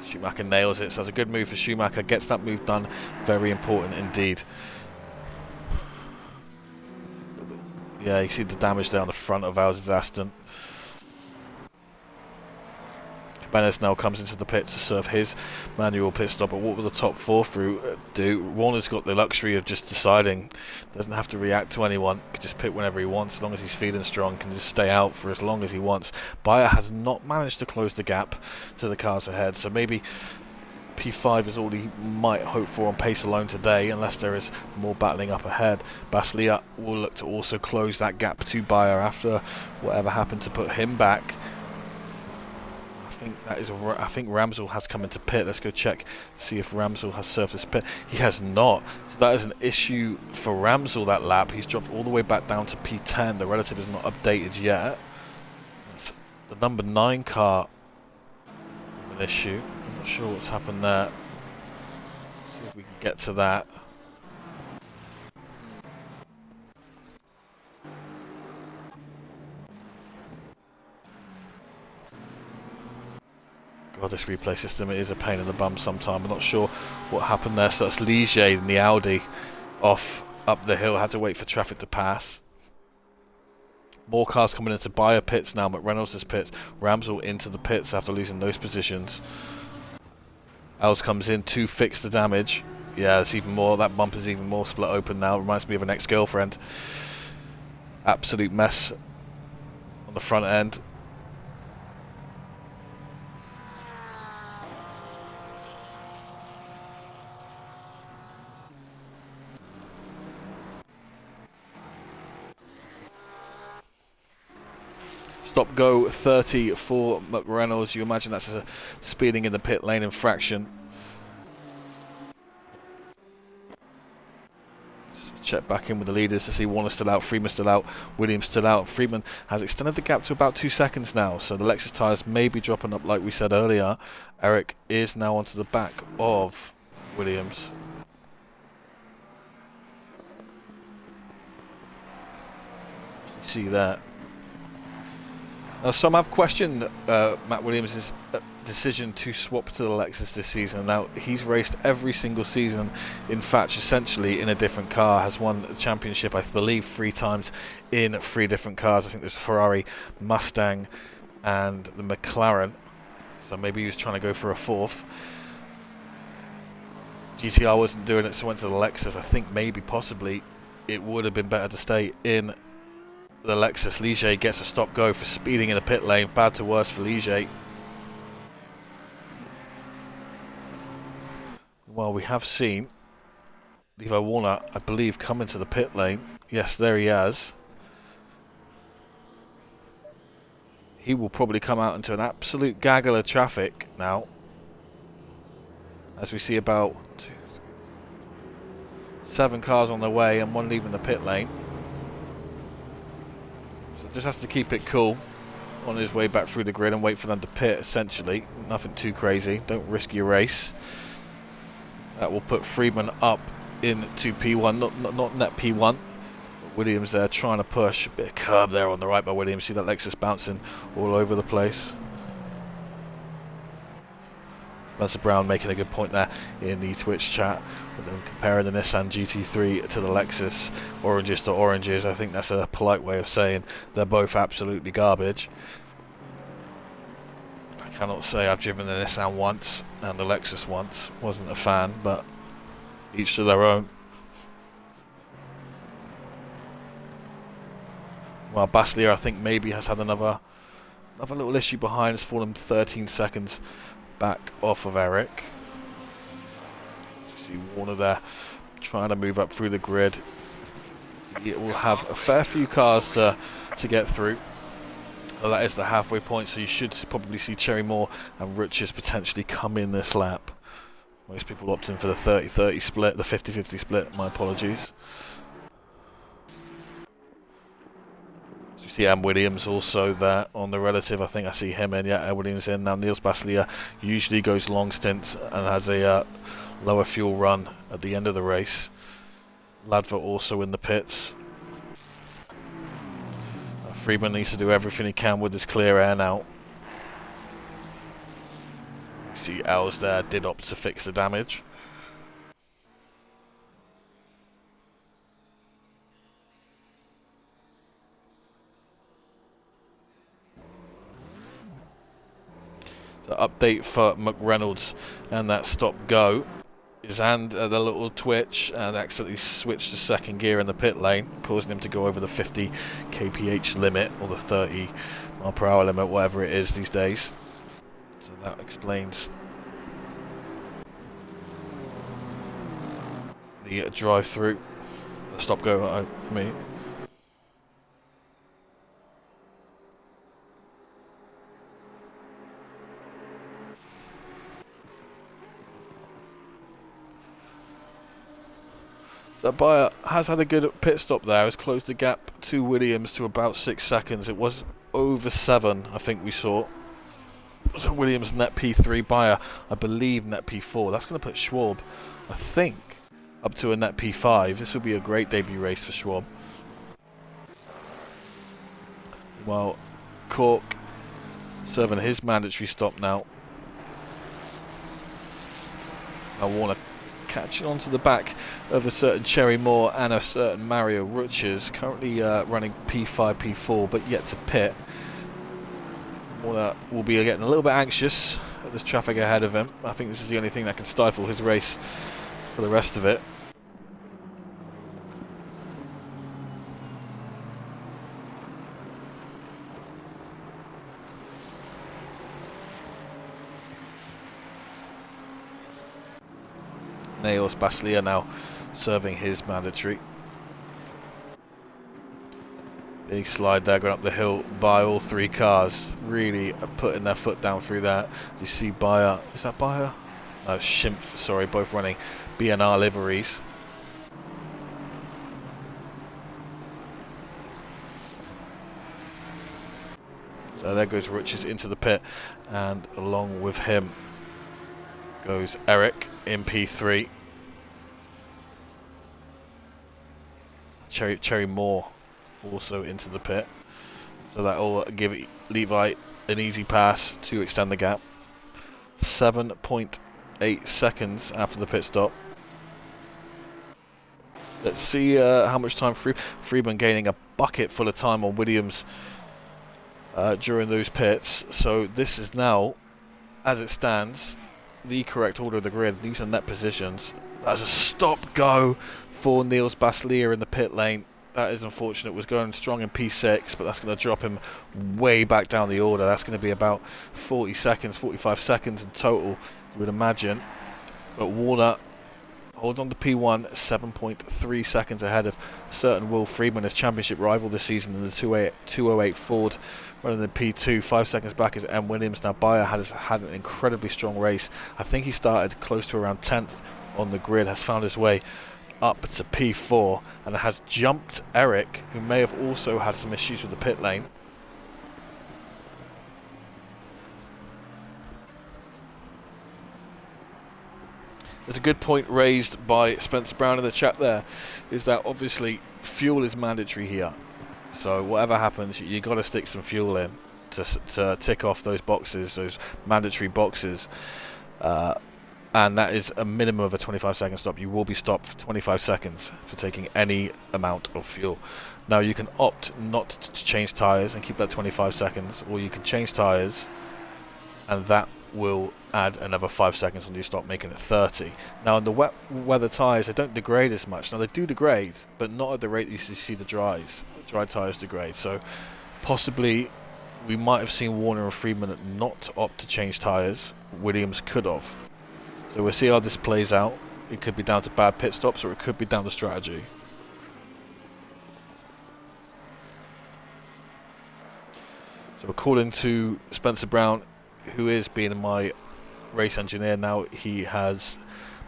Schumacher nails it, so that's a good move for Schumacher. Gets that move done. Very important indeed. Yeah, you see the damage there on the front of ours is Aston. Cabanas now comes into the pit to serve his manual pit stop. But what will the top four through do? Warner's got the luxury of just deciding, doesn't have to react to anyone, can just pit whenever he wants, as long as he's feeling strong, can just stay out for as long as he wants. Bayer has not managed to close the gap to the cars ahead, so maybe P5 is all he might hope for on pace alone today, unless there is more battling up ahead. Baslia will look to also close that gap to Bayer after whatever happened to put him back. I think Ramsell has come into pit. Let's go check, see if Ramsell has served his pit. He has not. So that is an issue for Ramsell that lap. He's dropped all the way back down to P10. The relative is not updated yet. That's the number 9 car with an issue. I'm not sure what's happened there. Let's see if we can get to that. God, this replay system, it is a pain in the bum sometime. I'm not sure what happened there. So that's Ligier in the Audi off up the hill. Had to wait for traffic to pass. More cars coming into Bayer pits now. McReynolds' pits. Ramsell into the pits after losing those positions. Els comes in to fix the damage. Yeah, it's even more. That bumper's even more split open now. Reminds me of an ex-girlfriend. Absolute mess on the front end. Stop go 30 for McReynolds. You imagine that's a speeding in the pit lane infraction. Just check back in with the leaders to see Warner still out, Freeman still out, Williams still out. Freeman has extended the gap to about 2 seconds now, so the Lexus tyres may be dropping up like we said earlier. Eric is now onto the back of Williams. You see that. Now, some have questioned Matt Williams' decision to swap to the Lexus this season. Now, he's raced every single season in Thatch, essentially in a different car, has won the championship, I believe, 3 times in 3 different cars. I think there's Ferrari, Mustang, and the McLaren. So maybe he was trying to go for a 4th. GTR wasn't doing it, so went to the Lexus. I think maybe, possibly, it would have been better to stay in the Lexus. Ligier gets a stop-go for speeding in the pit lane. Bad to worse for Ligier. Well, we have seen Levi Warner, I believe, come into the pit lane. Yes, there he has. He will probably come out into an absolute gaggle of traffic now, as we see about 7 cars on the way and 1 leaving the pit lane. So just has to keep it cool on his way back through the grid and wait for them to pit, essentially. Nothing too crazy. Don't risk your race. That will put Friedman up into P1, not net P1. Williams there trying to push. A bit of curb there on the right by Williams. See that Lexus bouncing all over the place. Spencer Brown making a good point there in the Twitch chat, comparing the Nissan GT3 to the Lexus. Oranges to oranges. I think that's a polite way of saying they're both absolutely garbage. I cannot say I've driven the Nissan once and the Lexus once. Wasn't a fan, but each to their own. Well, Baslier, I think, maybe has had another little issue behind. Has fallen 13 seconds back off of Eric. So you see Warner there trying to move up through the grid. It will have a fair few cars to get through. Well, that is the halfway point, so you should probably see Cherry Moore and Rutschers potentially come in this lap. Most people opt in for the 30-30 split, the 50-50 split, my apologies. So you see Am Williams also there on the relative. I think I see him in. Yeah, Am Williams in. Now Niels Baslier usually goes long stints and has a lower fuel run at the end of the race. Ladver also in the pits. Friedman needs to do everything he can with his clear air now. See Els there did opt to fix the damage. The update for McReynolds and that stop go is and the little twitch and accidentally switched to second gear in the pit lane, causing him to go over the 50 kph limit or the 30 mile per hour limit, whatever it is these days. So that explains the drive through, the stop go. I mean. So Bayer has had a good pit stop there. Has closed the gap to Williams to about 6 seconds. It was over 7, I think we saw. So Williams net P3, Bayer, I believe, net P4. That's going to put Schwab, I think, up to a net P5. This will be a great debut race for Schwab. Well, Cork serving his mandatory stop now. Now Warner catching onto the back of a certain Cherry Moore and a certain Mario Rutschers, currently running P5, P4, but yet to pit. Warner will be getting a little bit anxious at this traffic ahead of him. I think this is the only thing that can stifle his race for the rest of it. Niels Baslier now serving his mandatory. Big slide there going up the hill by all 3 cars. Really putting their foot down through that. You see Bayer, is that Bayer? No, Schimpf, sorry, both running BNR liveries. So there goes Rutschers into the pit, and along with him goes Eric in P3. Cherry Moore also into the pit. So that will give Levi an easy pass to extend the gap. 7.8 seconds after the pit stop. Let's see how much time Freeman gaining a bucket full of time on Williams during those pits. So this is now, as it stands, the correct order of the grid. These are net positions. That's a stop-go for Niels Baslier in the pit lane. That is unfortunate. Was going strong in P6, but that's going to drop him way back down the order. That's going to be about 40 seconds, 45 seconds in total, you would imagine. But Warner holds on to P1, 7.3 seconds ahead of certain Will Freeman, his championship rival this season in the 208 Ford, running in P2, 5 seconds back is M. Williams. Now Bayer had an incredibly strong race. I think he started close to around 10th on the grid, has found his way up to P4 and has jumped Eric, who may have also had some issues with the pit lane. There's a good point raised by Spencer Brown in the chat there, is that obviously fuel is mandatory here. So whatever happens, you got to stick some fuel in to tick off those boxes, those mandatory boxes. And that is a minimum of a 25-second stop. You will be stopped for 25 seconds for taking any amount of fuel. Now you can opt not to change tyres and keep that 25 seconds, or you can change tyres and that will add another 5 seconds when you stop, making it 30. Now in the wet weather tyres, they don't degrade as much. Now they do degrade, but not at the rate you see the dry tyres degrade. So possibly we might have seen Warner and Freeman not opt to change tyres. Williams could have. So we'll see how this plays out. It could be down to bad pit stops, or it could be down to strategy. So according to Spencer Brown, who is being my race engineer now, he has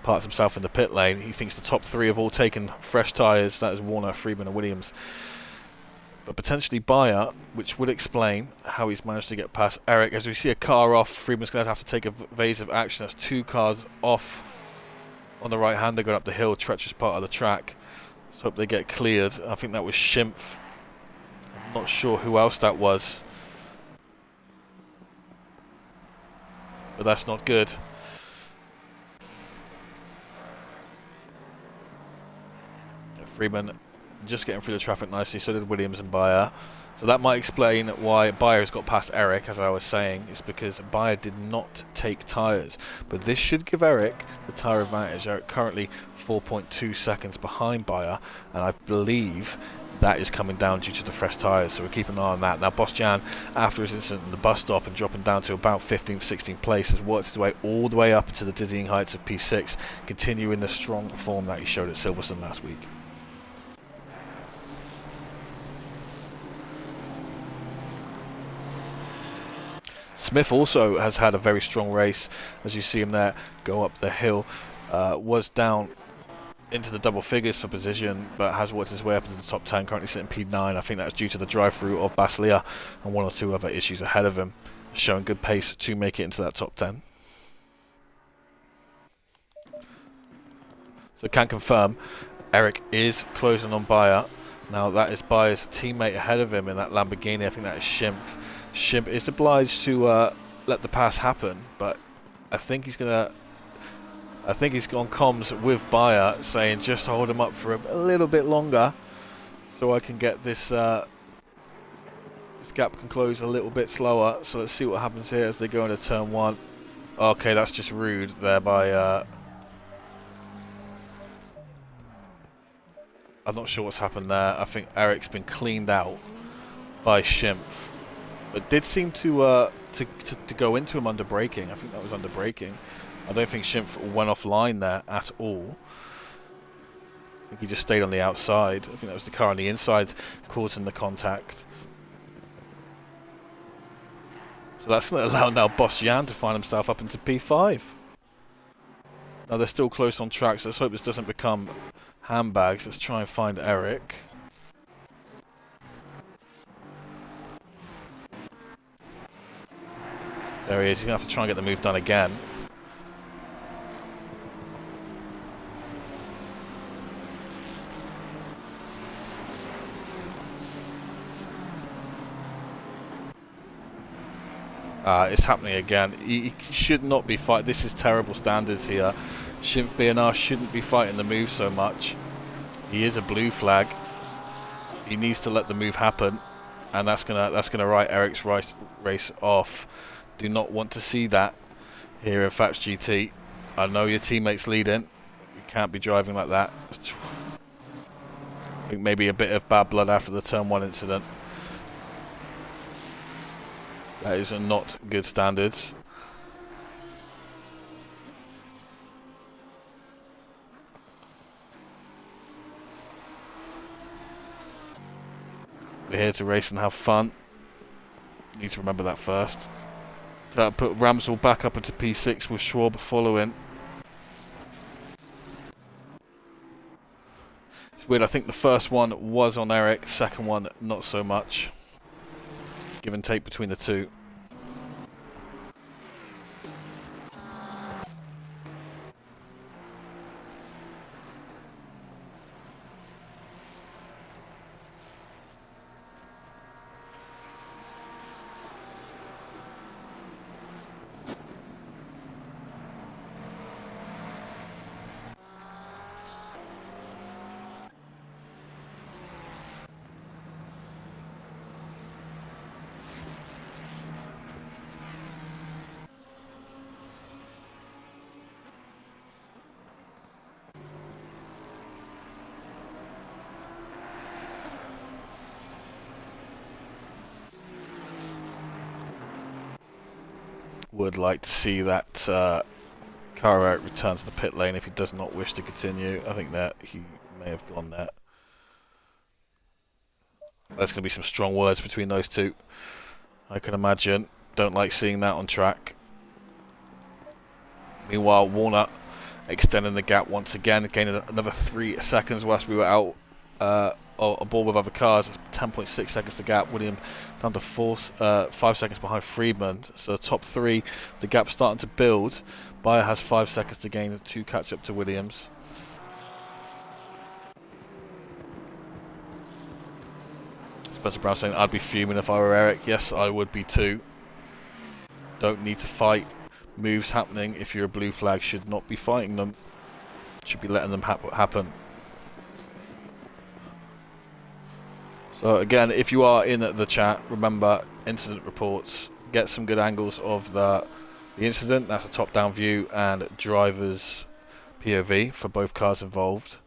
parked himself in the pit lane. He thinks the top three have all taken fresh tyres. That is Warner, Freeman and Williams. But potentially Bayer, which would explain how he's managed to get past Eric. As we see a car off, Freeman's going to have to take evasive action. That's 2 cars off on the right hand. They're going up the hill, treacherous part of the track. Let's hope they get cleared. I think that was Schimpf. I'm not sure who else that was, but that's not good. Freeman just getting through the traffic nicely, so did Williams and Bayer. So that might explain why Bayer has got past Eric, as I was saying. It's because Bayer did not take tyres. But this should give Eric the tyre advantage. Eric currently 4.2 seconds behind Bayer, and I believe that is coming down due to the fresh tyres, so we'll keep an eye on that. Now Bosjan, after his incident in the bus stop and dropping down to about 15th, 16th place, has worked his way all the way up to the dizzying heights of P6, continuing the strong form that he showed at Silverstone last week. Smith also has had a very strong race, as you see him there go up the hill. Was down into the double figures for position, but has worked his way up into the top 10, currently sitting P9. I think that's due to the drive-through of Baslier and 1 or 2 other issues ahead of him, showing good pace to make it into that top 10. So can confirm Eric is closing on Bayer. Now that is Bayer's teammate ahead of him in that Lamborghini. I think that is Schimpf. Schimpf is obliged to let the pass happen, but I think he's on comms with Bayer saying just hold him up for a little bit longer so I can get this this gap can close a little bit slower. So let's see what happens here as they go into turn 1. Okay, that's just rude there by I'm not sure what's happened there. I think Eric's been cleaned out by Schimpf. But did seem to go into him under braking. I think that was under braking. I don't think Schimpf went offline there at all. I think he just stayed on the outside. I think that was the car on the inside causing the contact. So that's going to allow now Bosjan to find himself up into P5. Now they're still close on track, so let's hope this doesn't become handbags. Let's try and find Eric. There he is. He's going to have to try and get the move done again. It's happening again. He should not be fighting. This is terrible standards here. BNR shouldn't be fighting the move so much. He is a blue flag. He needs to let the move happen, and that's gonna write Eric's race off. Do not want to see that here in Fats GT. I know your teammate's leading. You can't be driving like that. I think maybe a bit of bad blood after the turn 1 incident. That is not good standards. We're here to race and have fun. Need to remember that first. That put Ramsell back up into P6 with Schwab following. It's weird, I think the first one was on Eric, second one not so much. Give and take between the two. Would like to see that car out return to the pit lane if he does not wish to continue. I think that he may have gone there. There's going to be some strong words between those two, I can imagine. Don't like seeing that on track. Meanwhile, Warner extending the gap once again, gaining another 3 seconds whilst we were out aboard with other cars. 10.6 seconds to gap. William down to 5 seconds behind Friedman. So the top 3, the gap's starting to build. Bayer has 5 seconds to gain to catch up to Williams. Spencer Brown saying, I'd be fuming if I were Eric. Yes, I would be too. Don't need to fight moves happening. If you're a blue flag, should not be fighting them. Should be letting them happen. So again, if you are in the chat, remember incident reports. Get some good angles of the incident. That's a top-down view and driver's POV for both cars involved.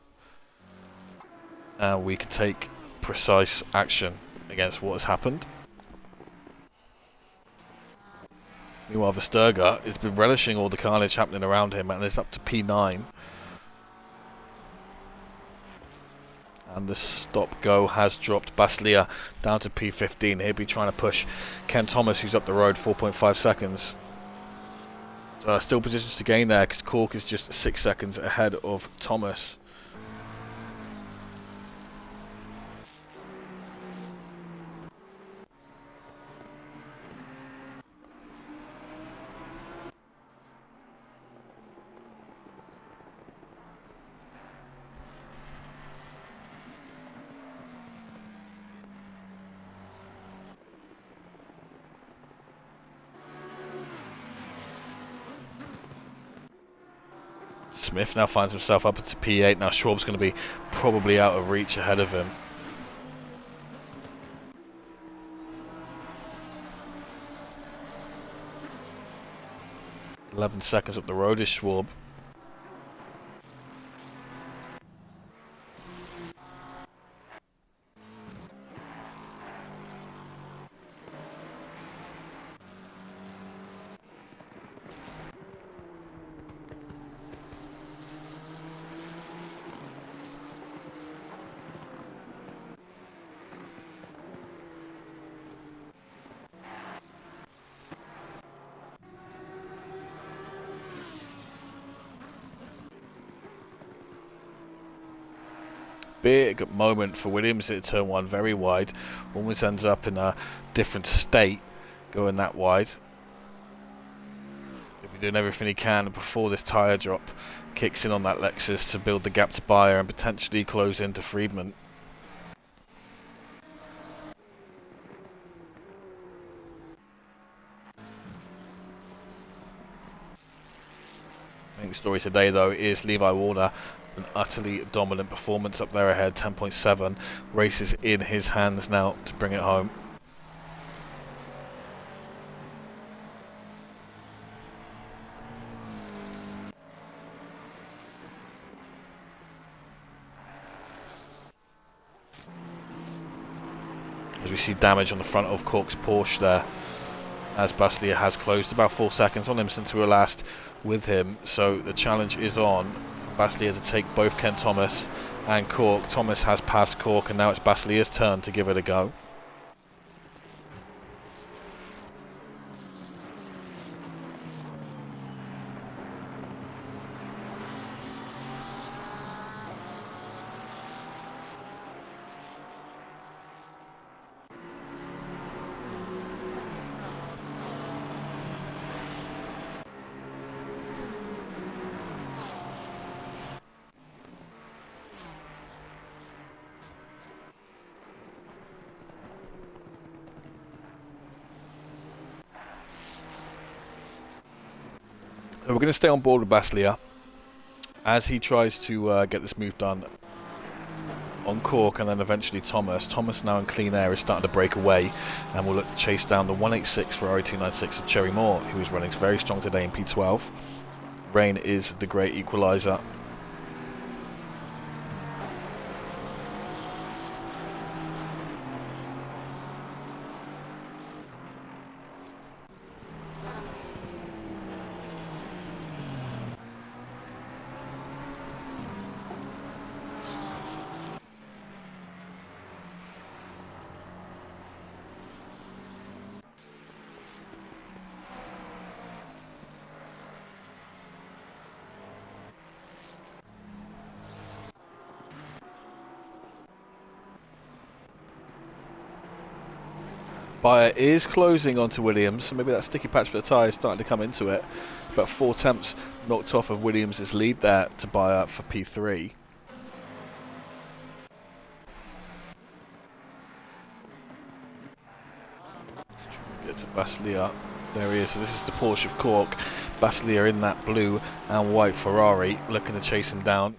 And we can take precise action against what has happened. Meanwhile, Versterger has been relishing all the carnage happening around him and is up to P9. And the stop-go has dropped Baslia down to P15. He'll be trying to push Ken Thomas, who's up the road, 4.5 seconds. Still positions to gain there, because Cork is just 6 seconds ahead of Thomas. Smith now finds himself up into P8. Now Schwab's going to be probably out of reach ahead of him. 11 seconds up the road is Schwab. Big moment for Williams at turn 1, very wide. Almost ends up in a different state going that wide. He'll be doing everything he can before this tyre drop kicks in on that Lexus to build the gap to Bayer and potentially close into Friedman. think the story today, though, is Levi Warner. An utterly dominant performance up there ahead, 10.7. Races in his hands now to bring it home. As we see damage on the front of Cork's Porsche there, as Baslia has closed about 4 seconds on him since we were last with him. So the challenge is on for Baslia to take both Ken Thomas and Cork. Thomas has passed Cork, and now it's Baslia's turn to give it a go. So we're going to stay on board with Baslia as he tries to get this move done on Cork and then eventually Thomas. Thomas now in clean air is starting to break away and will look to chase down the 186 Ferrari 296 of Cherry Moore, who is running very strong today in P12. Rain is the great equaliser. Bayer is closing onto Williams, so maybe that sticky patch for the tyre is starting to come into it. But 4 tenths knocked off of Williams' lead there to Bayer for P3. Let's try and get to Baslia. There he is. So this is the Porsche of Cork. Baslia in that blue and white Ferrari, looking to chase him down.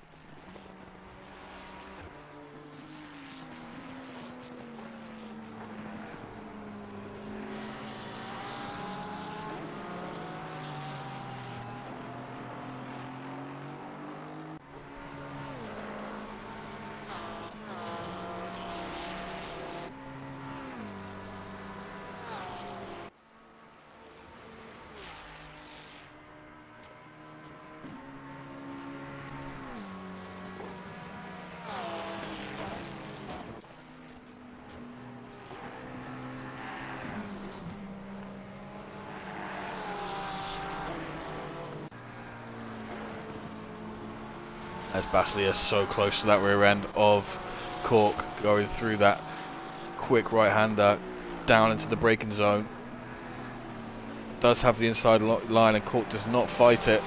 As Baslia is so close to that rear end of Cork, going through that quick right-hander down into the braking zone. Does have the inside line and Cork does not fight it.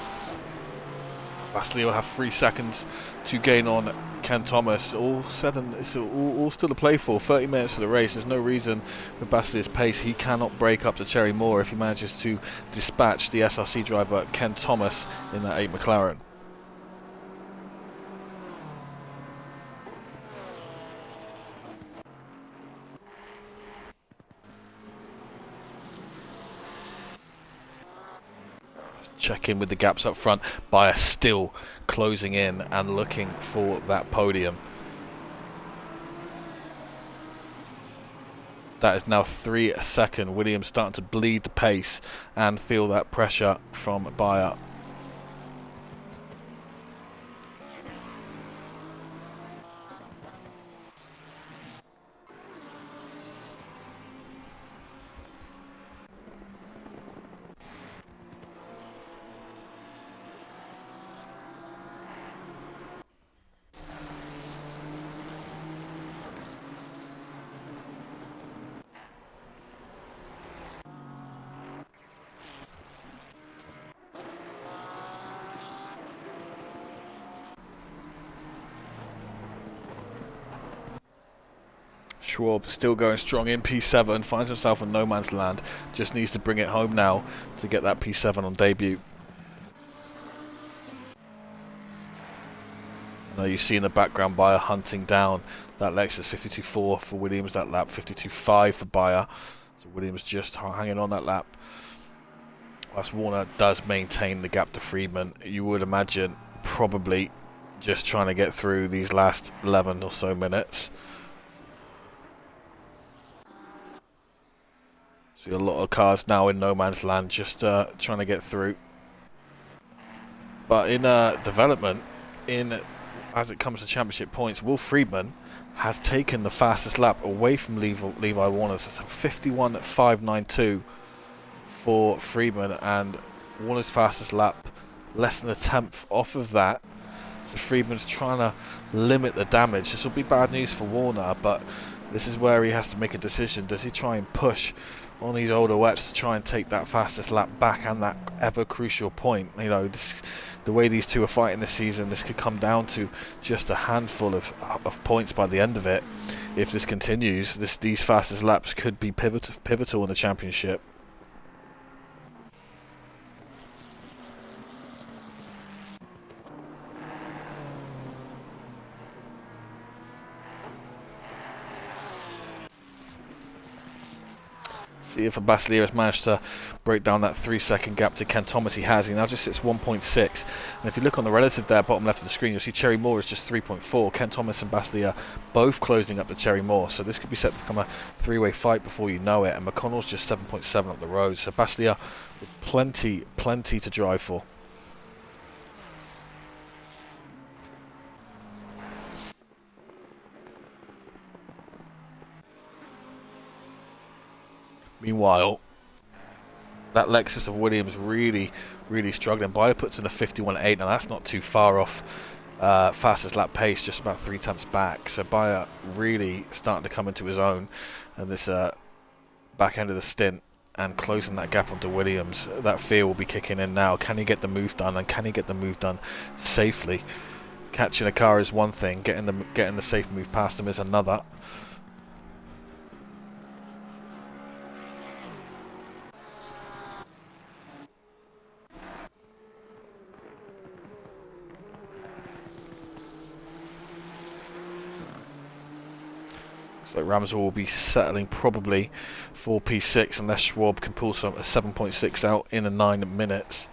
Baslia will have 3 seconds to gain on Ken Thomas. All said and it's all still to play for. 30 minutes of the race. There's no reason with Baslia's pace he cannot break up to Cherry Moore if he manages to dispatch the SRC driver Ken Thomas in that 8 McLaren. Check in with the gaps up front. Bayer still closing in and looking for that podium. That is now 3 seconds. Williams starting to bleed the pace and feel that pressure from Bayer. Schwab still going strong in P7, finds himself in no man's land, just needs to bring it home now to get that P7 on debut. Now you see in the background Bayer hunting down that Lexus. 52.4 for Williams that lap, 52.5 for Bayer. So Williams just hanging on that lap. Whilst Warner does maintain the gap to Friedman, you would imagine probably just trying to get through these last 11 or so minutes. See a lot of cars now in no man's land, just trying to get through. But in development, as it comes to championship points, Will Friedman has taken the fastest lap away from Levi Warner's. That's a 51.592 for Friedman, and Warner's fastest lap less than a tenth off of that. So Friedman's trying to limit the damage. This will be bad news for Warner, but this is where he has to make a decision. Does he try and push on these older wets to try and take that fastest lap back and that ever crucial point? You know, the way these two are fighting this season, this could come down to just a handful of points by the end of it. If this continues, these fastest laps could be pivotal in the championship. See if Baslier has managed to break down that 3-second gap to Ken Thomas. He has. He now just sits 1.6. And if you look on the relative there, bottom left of the screen, you'll see Cherry Moore is just 3.4. Ken Thomas and Baslier both closing up to Cherry Moore. So this could be set to become a three-way fight before you know it. And McConnell's just 7.7 up the road. So Baslier with plenty to drive for. Meanwhile, that Lexus of Williams really struggling. Bayer puts in a 51.8. Now that's not too far off fastest lap pace, just about 3 tenths back. So Bayer really starting to come into his own, and this back end of the stint and closing that gap onto Williams. That fear will be kicking in now. Can he get the move done, and can he get the move done safely? Catching a car is one thing, getting the safe move past him is another. So Ramsell will be settling probably for P6 unless Schwab can pull a 7.6 out in 9 minutes.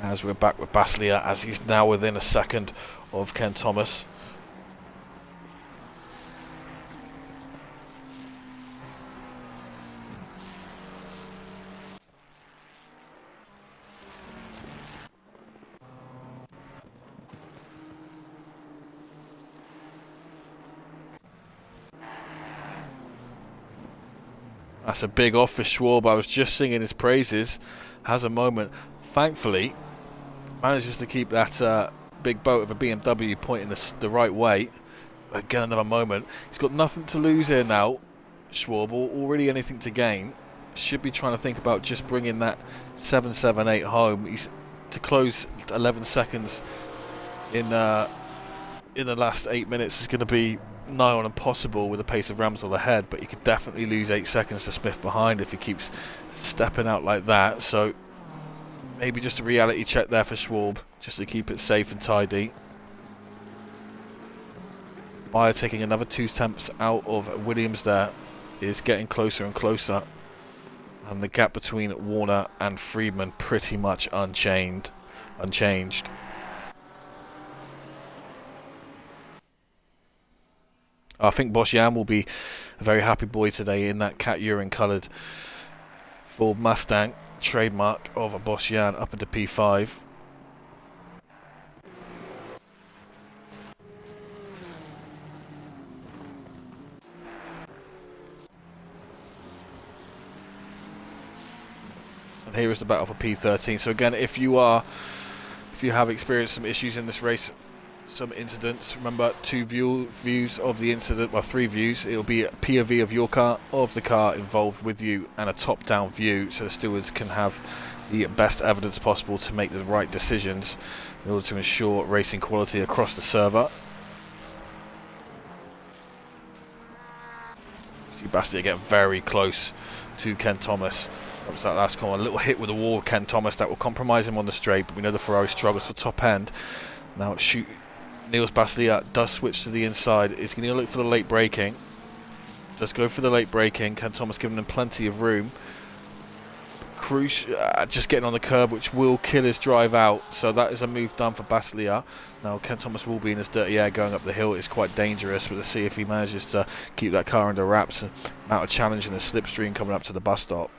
As we're back with Baslier, as he's now within a second of Ken Thomas. That's a big off for Schwab. I was just singing his praises. Has a moment. Thankfully, manages to keep that big boat of a BMW pointing the right way. Again, another moment. He's got nothing to lose here now, Schwab, or really anything to gain. Should be trying to think about just bringing that 7.78 home. He's to close 11 seconds in the last 8 minutes is going to be nigh on impossible with the pace of Ramsell ahead, but he could definitely lose 8 seconds to Smith behind if he keeps stepping out like that. So maybe just a reality check there for Schwab, just to keep it safe and tidy. Bayer taking another 2 tenths out of Williams there, is getting closer and closer, and the gap between Warner and Friedman pretty much unchanged. I think Boschian will be a very happy boy today in that cat urine coloured Ford Mustang, trademark of a Boschian, up into P5. And here is the battle for P13. So again, if you have experienced some issues in this race, some incidents, remember 2 views of the incident, well 3 views. It'll be a POV of your car, of the car involved with you, and a top-down view, so the stewards can have the best evidence possible to make the right decisions in order to ensure racing quality across the server. See Baslier get very close to Ken Thomas Drops that last corner. A little hit with the wall, Ken Thomas, that will compromise him on the straight, but we know the Ferrari struggles for top end. Now Niels Baslia does switch to the inside. Is going to look for the late braking. Does go for the late braking. Ken Thomas giving them plenty of room. Cruz just getting on the curb, which will kill his drive out. So that is a move done for Baslia. Now Ken Thomas will be in his dirty air going up the hill. It's quite dangerous, but let's see if he manages to keep that car under wraps and mount a challenge in the slipstream coming up to the bus stop.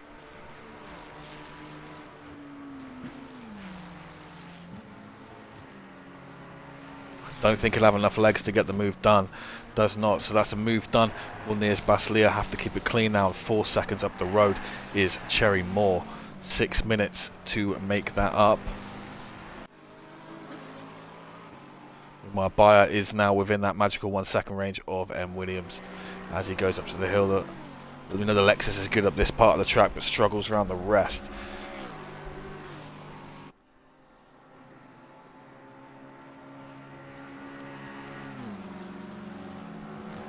Don't think he'll have enough legs to get the move done. Does not. So that's a move done. Will Niels Baslia have to keep it clean now? 4 seconds up the road is Cherry Moore. 6 minutes to make that up. My Bayer is now within that magical 1 second range of M. Williams as he goes up to the hill. We know the Lexus is good up this part of the track but struggles around the rest.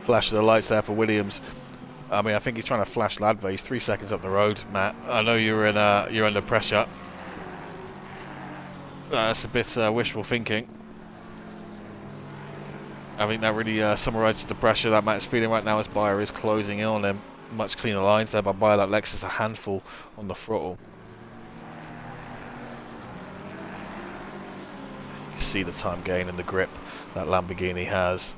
Flash of the lights there for Williams. I mean, I think he's trying to flash Ladva. He's 3 seconds up the road, Matt. I know you're under pressure. That's a bit wishful thinking. I think that really summarises the pressure that Matt's feeling right now as Bayer is closing in on him. Much cleaner lines there by Bayer. That Lexus a handful on the throttle. You see the time gain and the grip that Lamborghini has.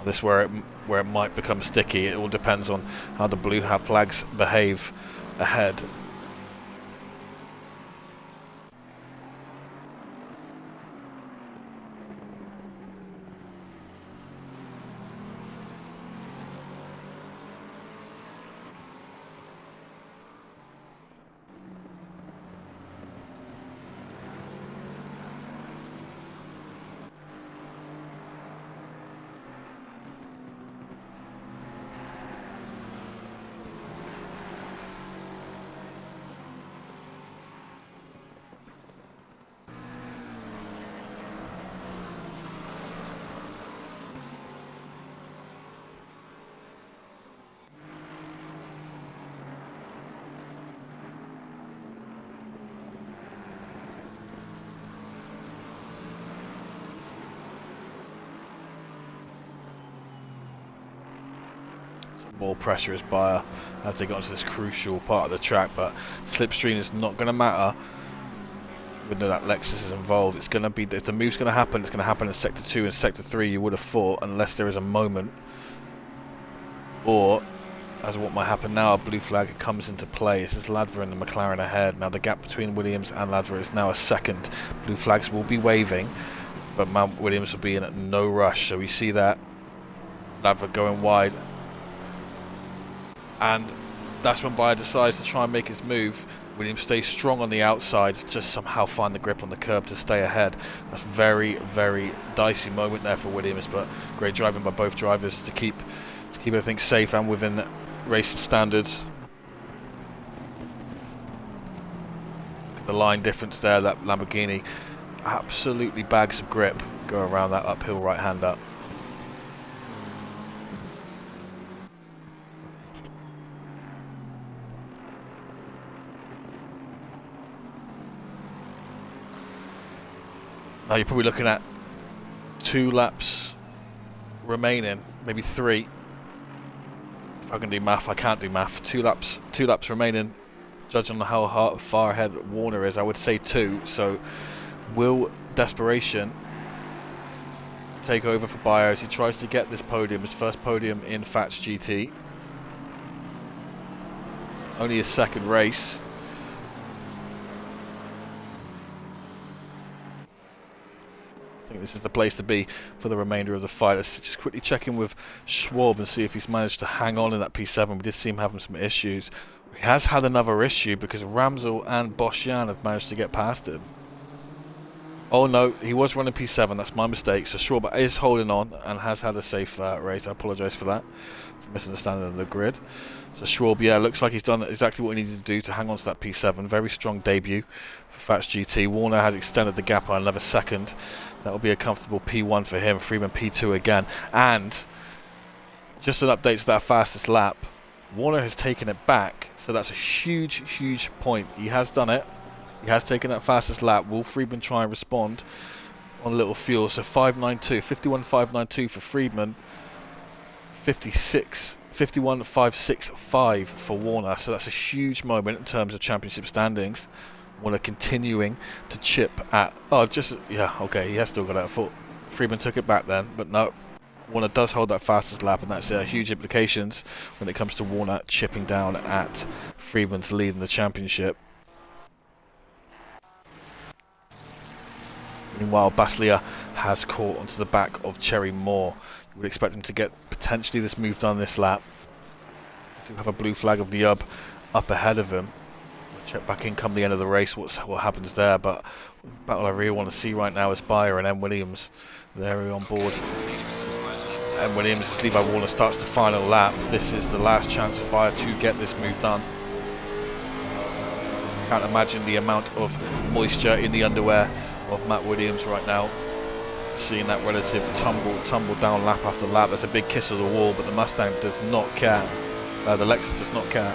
This where it might become sticky. It all depends on how the blue flags behave ahead. More pressure as Bayer as they got into this crucial part of the track, but slipstream is not going to matter. We know that Lexus is involved. It's going to be, if the move's going to happen, it's going to happen in sector 2 and sector 3. You would have thought, unless there is a moment, or as what might happen now, a blue flag comes into play. This is Ladva and the McLaren ahead. Now the gap between Williams and Ladva is now a second. Blue flags will be waving, but Mount Williams will be in no rush. So we see that Ladva going wide. And that's when Bayer decides to try and make his move. Williams stays strong on the outside, just somehow find the grip on the curb to stay ahead. That's very, very dicey moment there for Williams, but great driving by both drivers to keep everything safe and within racing standards. Look at the line difference there, that Lamborghini absolutely bags of grip go around that uphill right-hander. Now you're probably looking at 2 laps remaining, maybe 3. If I can do math, I can't do math. 2 laps remaining. Judging on how far ahead Warner is, I would say 2. So will desperation take over for Bayer as he tries to get this podium, his first podium in Fats GT. Only his second race. I think this is the place to be for the remainder of the fight. Let's just quickly check in with Schwab and see if he's managed to hang on in that P7. We did see him having some issues. He has had another issue because Ramsel and Boschian have managed to get past him. Oh no, he was running P7, that's my mistake. So Schwab is holding on and has had a safe race. I apologise for that. It's a misunderstanding of the grid. So Schwab, yeah, looks like he's done exactly what he needed to do to hang on to that P7. Very strong debut for Fats GT. Warner has extended the gap by another second. That will be a comfortable P1 for him. Freeman P2 again. And Just an update to that fastest lap. Warner has taken it back, so that's a huge, huge point. He has done it. He has taken that fastest lap. Will Friedman try and respond on a little fuel? So 5.92, 51.592 for Friedman, 51.565 for Warner. So that's a huge moment in terms of championship standings. Warner continuing to chip at. Oh, just yeah, okay. He has still got it. I thought Friedman took it back then, but no. Warner does hold that fastest lap, and that's huge implications when it comes to Warner chipping down at Friedman's lead in the championship. Meanwhile, Baslia has caught onto the back of Cherry Moore. You would expect him to get potentially this move done this lap. We do have a blue flag of the up ahead of him. We'll check back in come the end of the race what happens there, but the battle I really want to see right now is Bayer and M. Williams. They're on board. M. Williams, as Levi Warner starts the final lap. This is the last chance for Bayer to get this move done. Can't imagine the amount of moisture in the underwear of Matt Williams right now. Seeing that relative tumble down lap after lap. That's a big kiss of the wall, but the Mustang does not care. The Lexus does not care.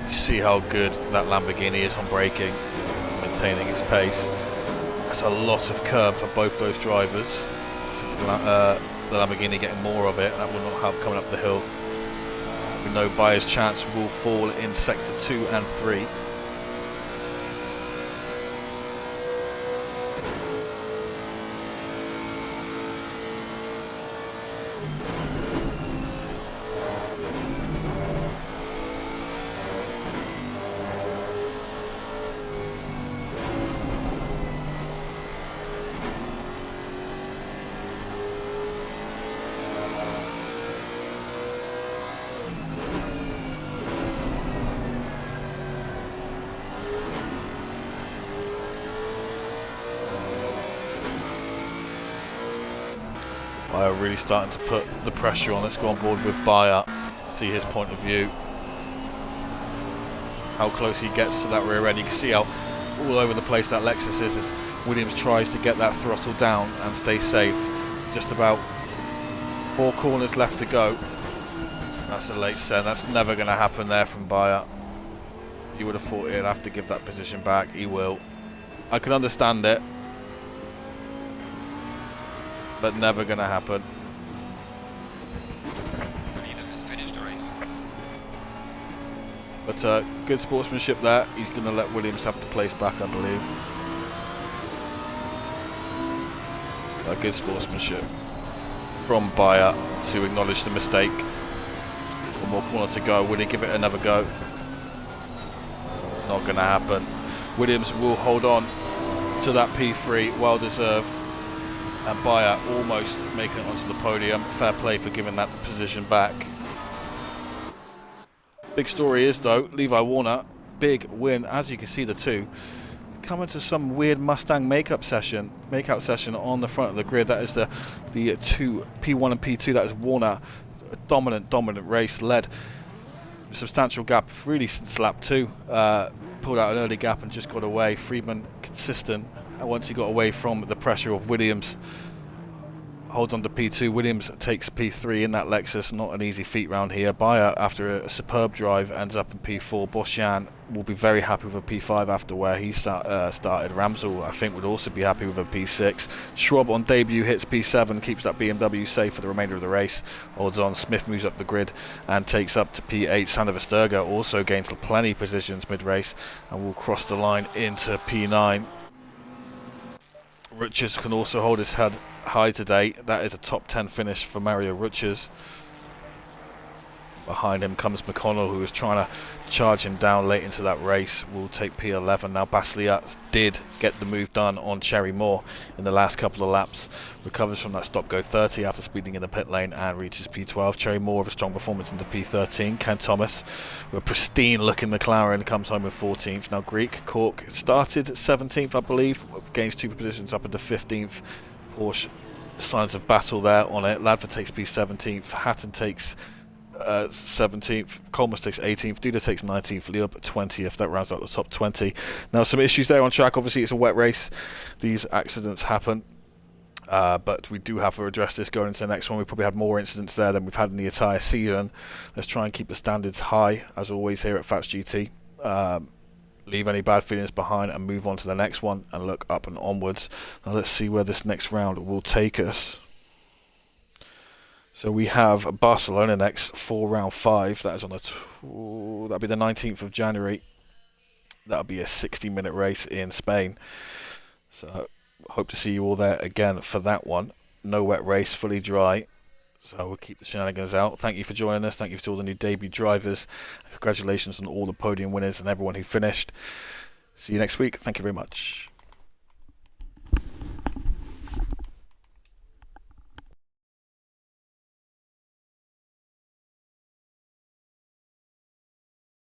You see how good that Lamborghini is on braking, maintaining its pace. That's a lot of curb for both those drivers. The Lamborghini getting more of it. That will not help coming up the hill. We know Bayer's chance will fall in sector 2 and 3. Bayer really starting to put the pressure on. Let's go on board with Bayer, see his point of view. How close he gets to that rear end. You can see how all over the place that Lexus is as Williams tries to get that throttle down and stay safe. Just about 4 corners left to go. That's a late send. That's never going to happen there from Bayer. You would have thought he'd have to give that position back. He will. I can understand it, but never going to happen. Has finished the race. But good sportsmanship there. He's going to let Williams have the place back, I believe. Good sportsmanship from Bayer to acknowledge the mistake. One more corner to go. Will he give it another go? Not going to happen. Williams will hold on to that P3, well deserved. And Bayer almost making it onto the podium. Fair play for giving that position back. Big story is though, Levi Warner, big win. As you can see, the two coming to some weird Mustang makeout session on the front of the grid. That is the two P1 and P2. That is Warner, a dominant race, led a substantial gap really since lap 2. Pulled out an early gap and just got away. Friedman consistent. And once he got away from the pressure of Williams, holds on to P2. Williams takes P3 in that Lexus. Not an easy feat round here. Bayer, after a superb drive, ends up in P4. Bosjan will be very happy with a P5 after where he started. Ramsel, I think, would also be happy with a P6. Schwab on debut hits P7, keeps that BMW safe for the remainder of the race. Odds on, Smith moves up the grid and takes up to P8. Sander Vestergaard also gains plenty positions mid-race and will cross the line into P9. Rutschers can also hold his head high today. That is a top 10 finish for Mario Rutschers. Behind him comes McConnell, who is trying to charge him down late into that race. Will take P11. Now Basliat did get the move done on Cherry Moore in the last couple of laps. Recovers from that stop go 30 after speeding in the pit lane and reaches P12. Cherry Moore with a strong performance into P13. Ken Thomas with a pristine looking McLaren comes home with 14th. Now Greek Cork started 17th, I believe, gains 2 positions up into 15th. Porsche signs of battle there on it. Ladford takes P17th. Hatton takes 17th, Colmus takes 18th, Duda takes 19th, Liub 20th. That rounds out the top 20. Now some issues there on track. Obviously it's a wet race, these accidents happen. But we do have to address this going into the next one. We probably had more incidents there than we've had in the entire season. Let's try and keep the standards high, as always, here at Fats GT. Leave any bad feelings behind and move on to the next one and look up and onwards. Now let's see where this next round will take us. So we have Barcelona next for round 5. That is on that'll be the 19th of January. That'll be a 60-minute race in Spain. So hope to see you all there again for that one. No wet race, fully dry. So we'll keep the shenanigans out. Thank you for joining us. Thank you to all the new debut drivers. Congratulations on all the podium winners and everyone who finished. See you next week. Thank you very much.